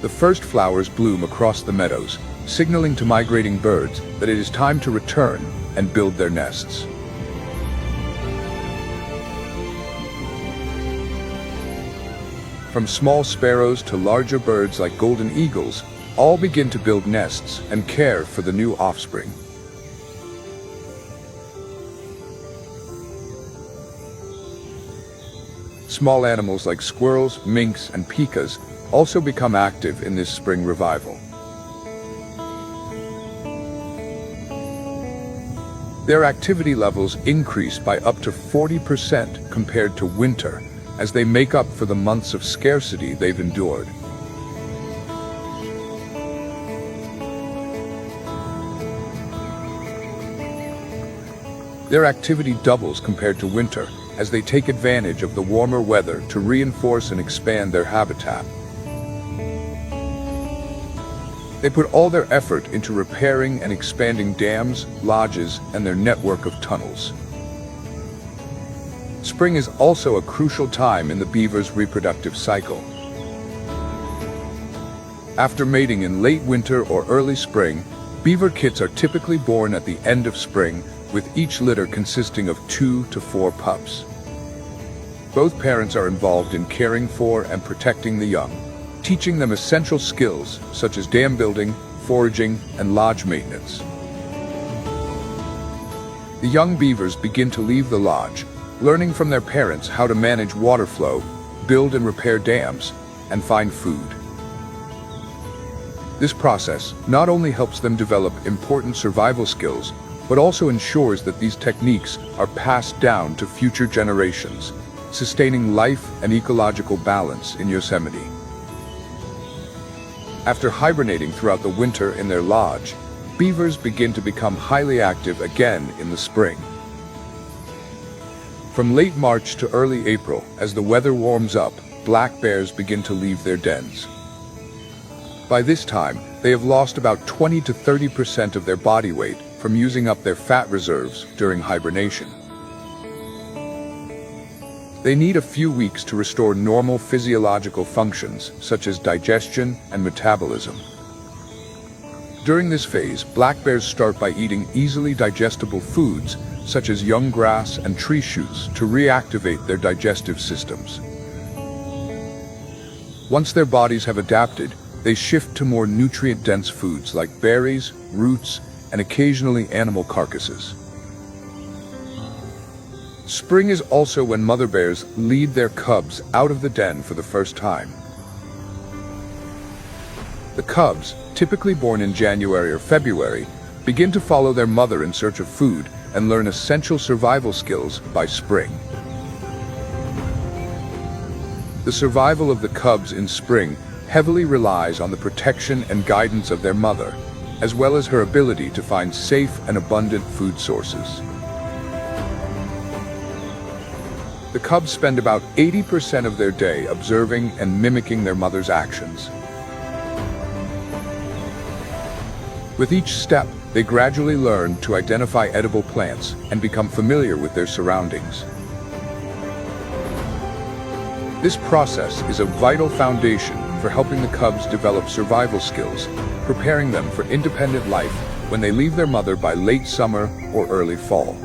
The first flowers bloom across the meadows, signaling to migrating birds that it is time to return and build their nests. From small sparrows to larger birds like golden eagles, all begin to build nests and care for the new offspring. Small animals like squirrels, minks, and pikas also become active in this spring revival. Their activity levels increase by up to 40% compared to winter, as they make up for the months of scarcity they've endured. Their activity doubles compared to winter, as they take advantage of the warmer weather to reinforce and expand their habitat. They put all their effort into repairing and expanding dams, lodges, and their network of tunnels. Spring is also a crucial time in the beaver's reproductive cycle. After mating in late winter or early spring, beaver kits are typically born at the end of spring, with each litter consisting of 2 to 4 pups. Both parents are involved in caring for and protecting the young, teaching them essential skills such as dam building, foraging, and lodge maintenance. The young beavers begin to leave the lodge, learning from their parents how to manage water flow, build and repair dams, and find food. This process not only helps them develop important survival skills, but also ensures that these techniques are passed down to future generations, sustaining life and ecological balance in Yosemite. After hibernating throughout the winter in their lodge, beavers begin to become highly active again in the spring. From late March to early April, as the weather warms up, black bears begin to leave their dens. By this time, they have lost about 20 to 30% of their body weight from using up their fat reserves during hibernation. They need a few weeks to restore normal physiological functions, such as digestion and metabolism. During this phase, black bears start by eating easily digestible foods, such as young grass and tree shoots, to reactivate their digestive systems. Once their bodies have adapted, they shift to more nutrient-dense foods like berries, roots, and occasionally animal carcasses. Spring is also when mother bears lead their cubs out of the den for the first time. The cubs, typically born in January or February, begin to follow their mother in search of food and learn essential survival skills by spring. The survival of the cubs in spring heavily relies on the protection and guidance of their mother, as well as her ability to find safe and abundant food sources. The cubs spend about 80% of their day observing and mimicking their mother's actions. With each step, they gradually learn to identify edible plants and become familiar with their surroundings. This process is a vital foundation for helping the cubs develop survival skills, preparing them for independent life when they leave their mother by late summer or early fall.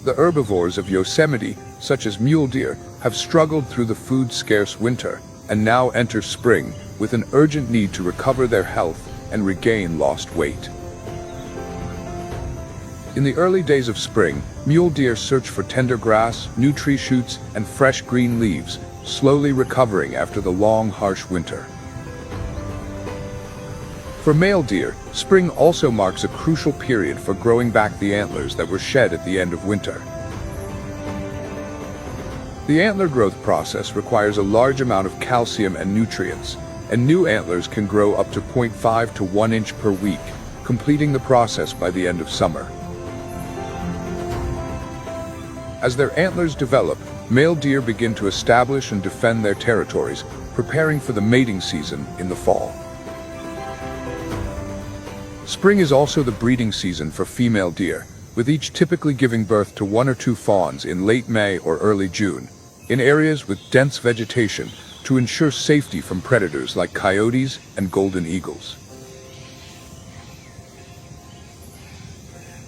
The herbivores of Yosemite, such as mule deer, have struggled through the food-scarce winter and now enter spring with an urgent need to recover their health and regain lost weight. In the early days of spring, mule deer search for tender grass, new tree shoots, and fresh green leaves, slowly recovering after the long, harsh winter. For male deer, spring also marks a crucial period for growing back the antlers that were shed at the end of winter. The antler growth process requires a large amount of calcium and nutrients, and new antlers can grow up to 0.5 to 1 inch per week, completing the process by the end of summer. As their antlers develop, male deer begin to establish and defend their territories, preparing for the mating season in the fall. Spring is also the breeding season for female deer, with each typically giving birth to 1 or 2 fawns in late May or early June, in areas with dense vegetation to ensure safety from predators like coyotes and golden eagles.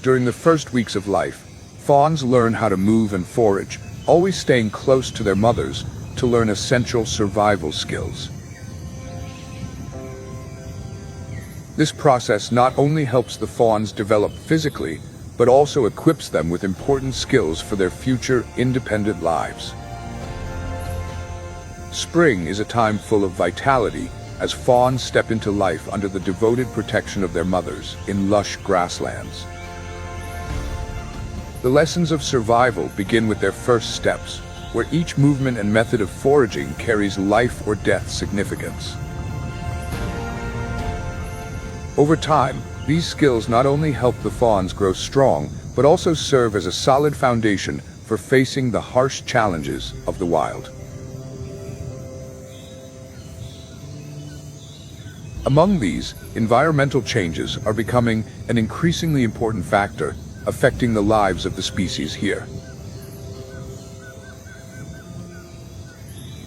During the first weeks of life, fawns learn how to move and forage, always staying close to their mothers to learn essential survival skills. This process not only helps the fawns develop physically, but also equips them with important skills for their future independent lives. Spring is a time full of vitality as fawns step into life under the devoted protection of their mothers in lush grasslands. The lessons of survival begin with their first steps, where each movement and method of foraging carries life or death significance. Over time, these skills not only help the fawns grow strong, but also serve as a solid foundation for facing the harsh challenges of the wild. Among these, environmental changes are becoming an increasingly important factor, affecting the lives of the species here.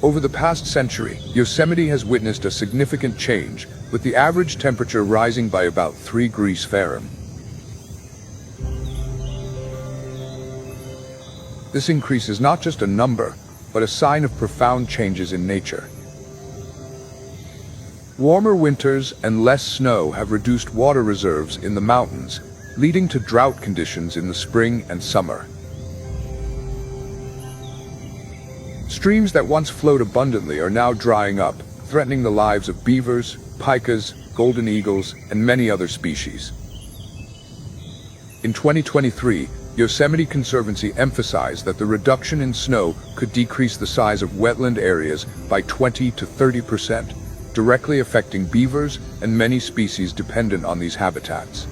Over the past century, Yosemite has witnessed a significant change, with the average temperature rising by about 3 degrees Fahrenheit. This increase is not just a number, but a sign of profound changes in nature. Warmer winters and less snow have reduced water reserves in the mountains, leading to drought conditions in the spring and summer. Streams that once flowed abundantly are now drying up, threatening the lives of beavers, pikas, golden eagles, and many other species. In 2023, Yosemite Conservancy emphasized that the reduction in snow could decrease the size of wetland areas by 20 to 30%, directly affecting beavers and many species dependent on these habitats.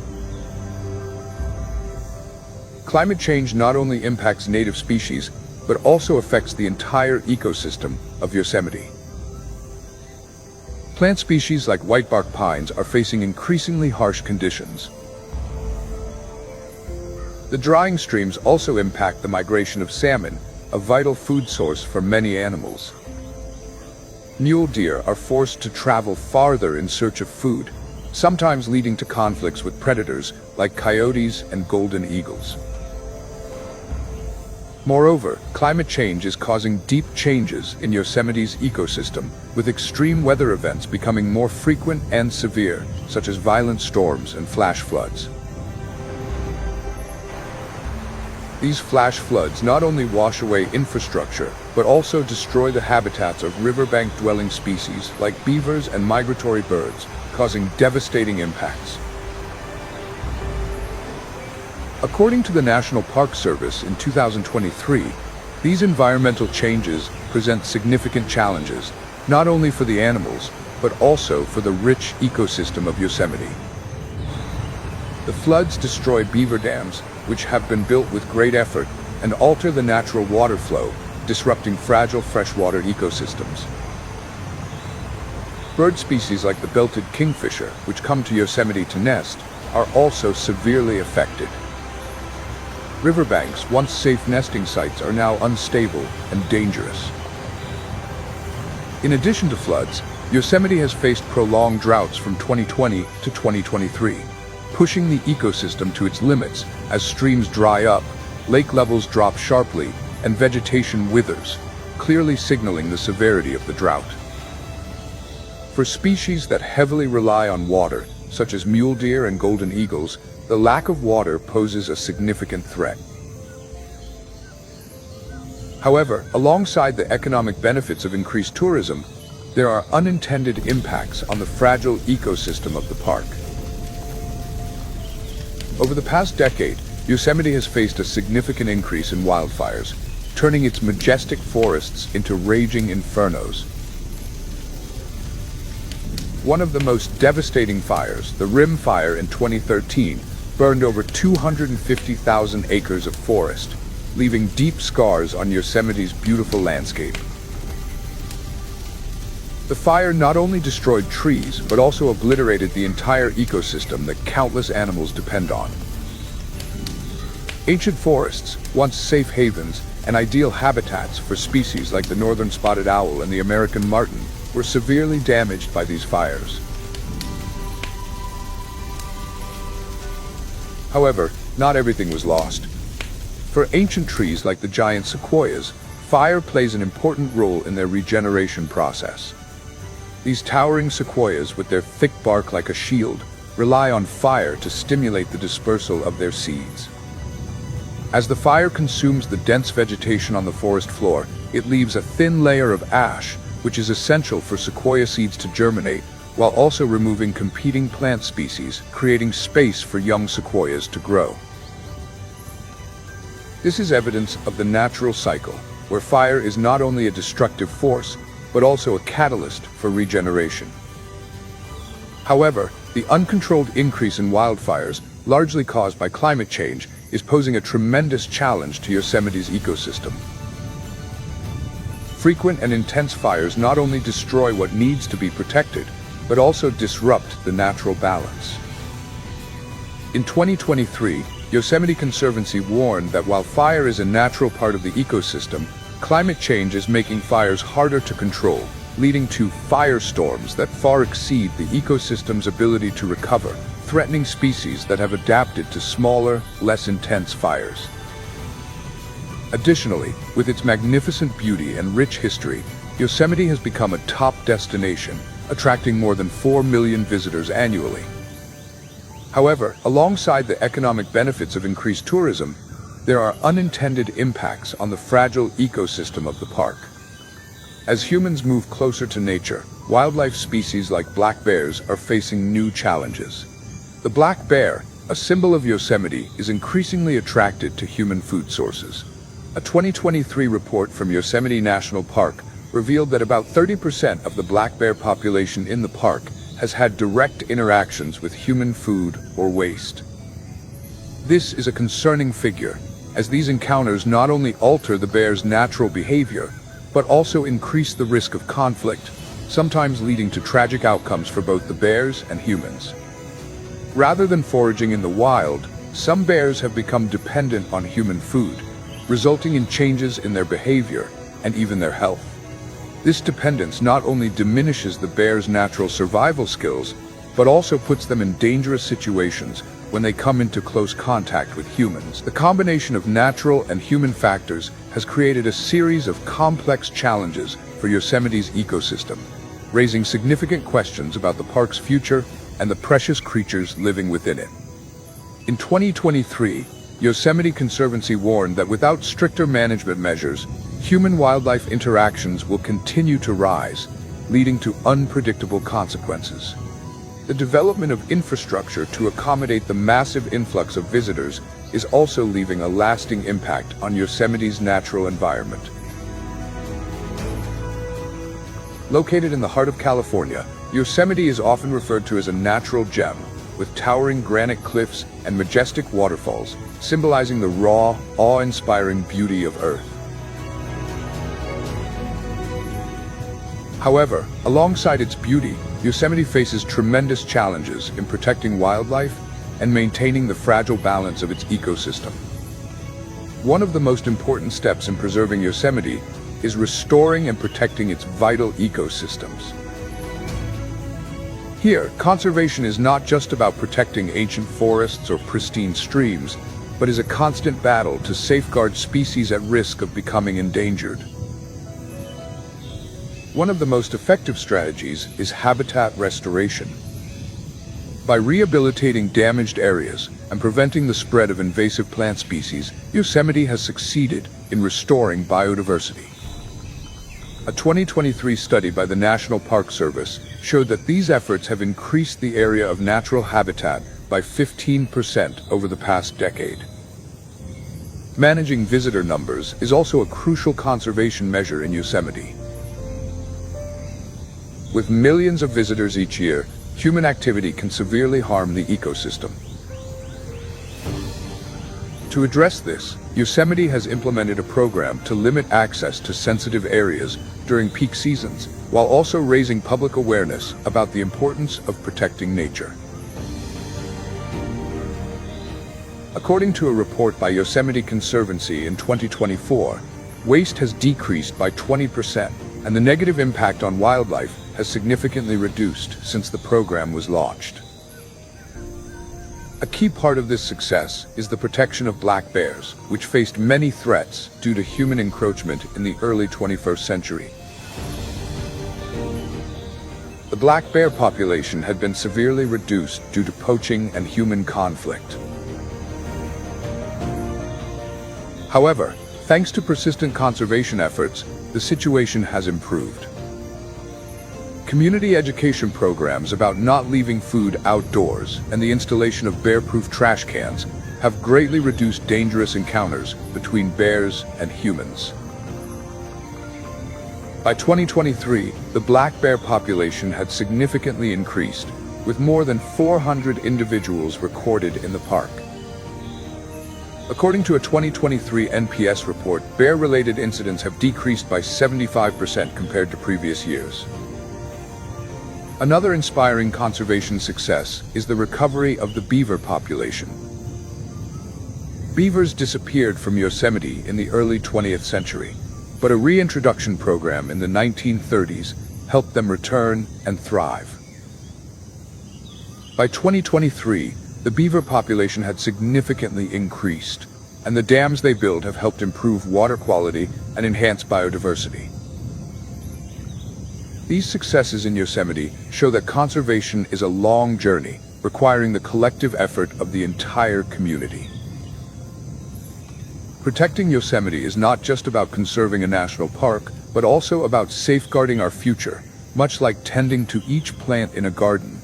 Climate change not only impacts native species, but also affects the entire ecosystem of Yosemite. Plant species like whitebark pines are facing increasingly harsh conditions. The drying streams also impact the migration of salmon, a vital food source for many animals. Mule deer are forced to travel farther in search of food, sometimes leading to conflicts with predators like coyotes and golden eagles. Moreover, climate change is causing deep changes in Yosemite's ecosystem, with extreme weather events becoming more frequent and severe, such as violent storms and flash floods. These flash floods not only wash away infrastructure, but also destroy the habitats of riverbank-dwelling species like beavers and migratory birds, causing devastating impacts. According to the National Park Service in 2023, these environmental changes present significant challenges, not only for the animals, but also for the rich ecosystem of Yosemite. The floods destroy beaver dams, which have been built with great effort, and alter the natural water flow, disrupting fragile freshwater ecosystems. Bird species like the belted kingfisher, which come to Yosemite to nest, are also severely affected. Riverbanks, once safe nesting sites, are now unstable and dangerous. In addition to floods, Yosemite has faced prolonged droughts from 2020 to 2023, pushing the ecosystem to its limits as streams dry up, lake levels drop sharply, and vegetation withers, clearly signaling the severity of the drought. For species that heavily rely on water, such as mule deer and golden eagles, the lack of water poses a significant threat. However, alongside the economic benefits of increased tourism, there are unintended impacts on the fragile ecosystem of the park. Over the past decade, Yosemite has faced a significant increase in wildfires, turning its majestic forests into raging infernos. One of the most devastating fires, the Rim Fire in 2013, burned over 250,000 acres of forest, leaving deep scars on Yosemite's beautiful landscape. The fire not only destroyed trees, but also obliterated the entire ecosystem that countless animals depend on. Ancient forests, once safe havens and ideal habitats for species like the northern spotted owl and the American marten, were severely damaged by these fires. However, not everything was lost. For ancient trees like the giant sequoias, fire plays an important role in their regeneration process. These towering sequoias, with their thick bark like a shield, rely on fire to stimulate the dispersal of their seeds. As the fire consumes the dense vegetation on the forest floor, it leaves a thin layer of ash, which is essential for sequoia seeds to germinate, while also removing competing plant species, creating space for young sequoias to grow. This is evidence of the natural cycle, where fire is not only a destructive force, but also a catalyst for regeneration. However, the uncontrolled increase in wildfires, largely caused by climate change, is posing a tremendous challenge to Yosemite's ecosystem. Frequent and intense fires not only destroy what needs to be protected, but also disrupt the natural balance. In 2023, Yosemite Conservancy warned that while fire is a natural part of the ecosystem, climate change is making fires harder to control, leading to firestorms that far exceed the ecosystem's ability to recover, threatening species that have adapted to smaller, less intense fires. Additionally, with its magnificent beauty and rich history, Yosemite has become a top destination, attracting more than 4 million visitors annually. However, alongside the economic benefits of increased tourism, there are unintended impacts on the fragile ecosystem of the park. As humans move closer to nature, wildlife species like black bears are facing new challenges. The black bear, a symbol of Yosemite, is increasingly attracted to human food sources. A 2023 report from Yosemite National Park revealed that about 30% of the black bear population in the park has had direct interactions with human food or waste. This is a concerning figure, as these encounters not only alter the bear's natural behavior, but also increase the risk of conflict, sometimes leading to tragic outcomes for both the bears and humans. Rather than foraging in the wild, some bears have become dependent on human food, resulting in changes in their behavior and even their health. This dependence not only diminishes the bear's natural survival skills, but also puts them in dangerous situations when they come into close contact with humans. The combination of natural and human factors has created a series of complex challenges for Yosemite's ecosystem, raising significant questions about the park's future and the precious creatures living within it. In 2023, Yosemite Conservancy warned that without stricter management measures, human-wildlife interactions will continue to rise, leading to unpredictable consequences. The development of infrastructure to accommodate the massive influx of visitors is also leaving a lasting impact on Yosemite's natural environment. Located in the heart of California, Yosemite is often referred to as a natural gem, with towering granite cliffs and majestic waterfalls, symbolizing the raw, awe-inspiring beauty of Earth. However, alongside its beauty, Yosemite faces tremendous challenges in protecting wildlife and maintaining the fragile balance of its ecosystem. One of the most important steps in preserving Yosemite is restoring and protecting its vital ecosystems. Here, conservation is not just about protecting ancient forests or pristine streams, but is a constant battle to safeguard species at risk of becoming endangered. One of the most effective strategies is habitat restoration. By rehabilitating damaged areas and preventing the spread of invasive plant species, Yosemite has succeeded in restoring biodiversity. A 2023 study by the National Park Service showed that these efforts have increased the area of natural habitat by 15% over the past decade. Managing visitor numbers is also a crucial conservation measure in Yosemite. With millions of visitors each year, human activity can severely harm the ecosystem. To address this, Yosemite has implemented a program to limit access to sensitive areas during peak seasons, while also raising public awareness about the importance of protecting nature. According to a report by Yosemite Conservancy in 2024, waste has decreased by 20%, and the negative impact on wildlife has significantly reduced since the program was launched. A key part of this success is the protection of black bears, which faced many threats due to human encroachment in the early 21st century. The black bear population had been severely reduced due to poaching and human conflict. However, thanks to persistent conservation efforts, the situation has improved. Community education programs about not leaving food outdoors and the installation of bear-proof trash cans have greatly reduced dangerous encounters between bears and humans. By 2023, the black bear population had significantly increased, with more than 400 individuals recorded in the park. According to a 2023 NPS report, bear-related incidents have decreased by 75% compared to previous years. Another inspiring conservation success is the recovery of the beaver population. Beavers disappeared from Yosemite in the early 20th century, but a reintroduction program in the 1930s helped them return and thrive. By 2023, the beaver population had significantly increased, and the dams they built have helped improve water quality and enhance biodiversity. These successes in Yosemite show that conservation is a long journey, requiring the collective effort of the entire community. Protecting Yosemite is not just about conserving a national park, but also about safeguarding our future, much like tending to each plant in a garden.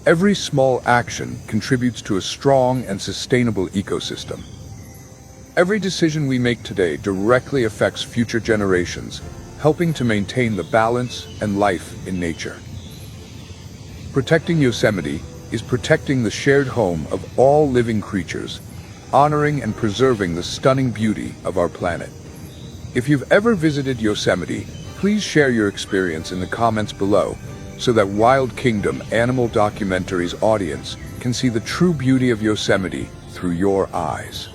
Every small action contributes to a strong and sustainable ecosystem. Every decision we make today directly affects future generations, helping to maintain the balance and life in nature. Protecting Yosemite is protecting the shared home of all living creatures, honoring and preserving the stunning beauty of our planet. If you've ever visited Yosemite, please share your experience in the comments below so that Wild Kingdom Animal Documentary's audience can see the true beauty of Yosemite through your eyes.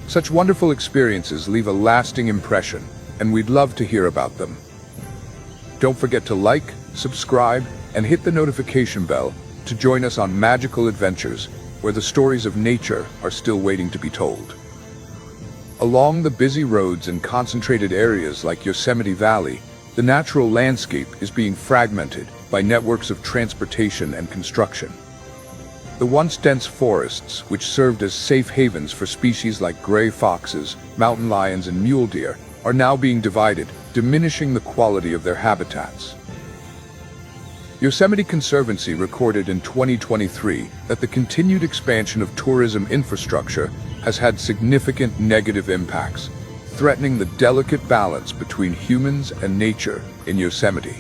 Such wonderful experiences leave a lasting impression, and we'd love to hear about them. Don't forget to like, subscribe, and hit the notification bell to join us on magical adventures where the stories of nature are still waiting to be told. Along the busy roads and concentrated areas like Yosemite Valley, the natural landscape is being fragmented by networks of transportation and construction. The once dense forests, which served as safe havens for species like gray foxes, mountain lions, and mule deer, are now being divided, diminishing the quality of their habitats. Yosemite Conservancy recorded in 2023 that the continued expansion of tourism infrastructure has had significant negative impacts, threatening the delicate balance between humans and nature in Yosemite.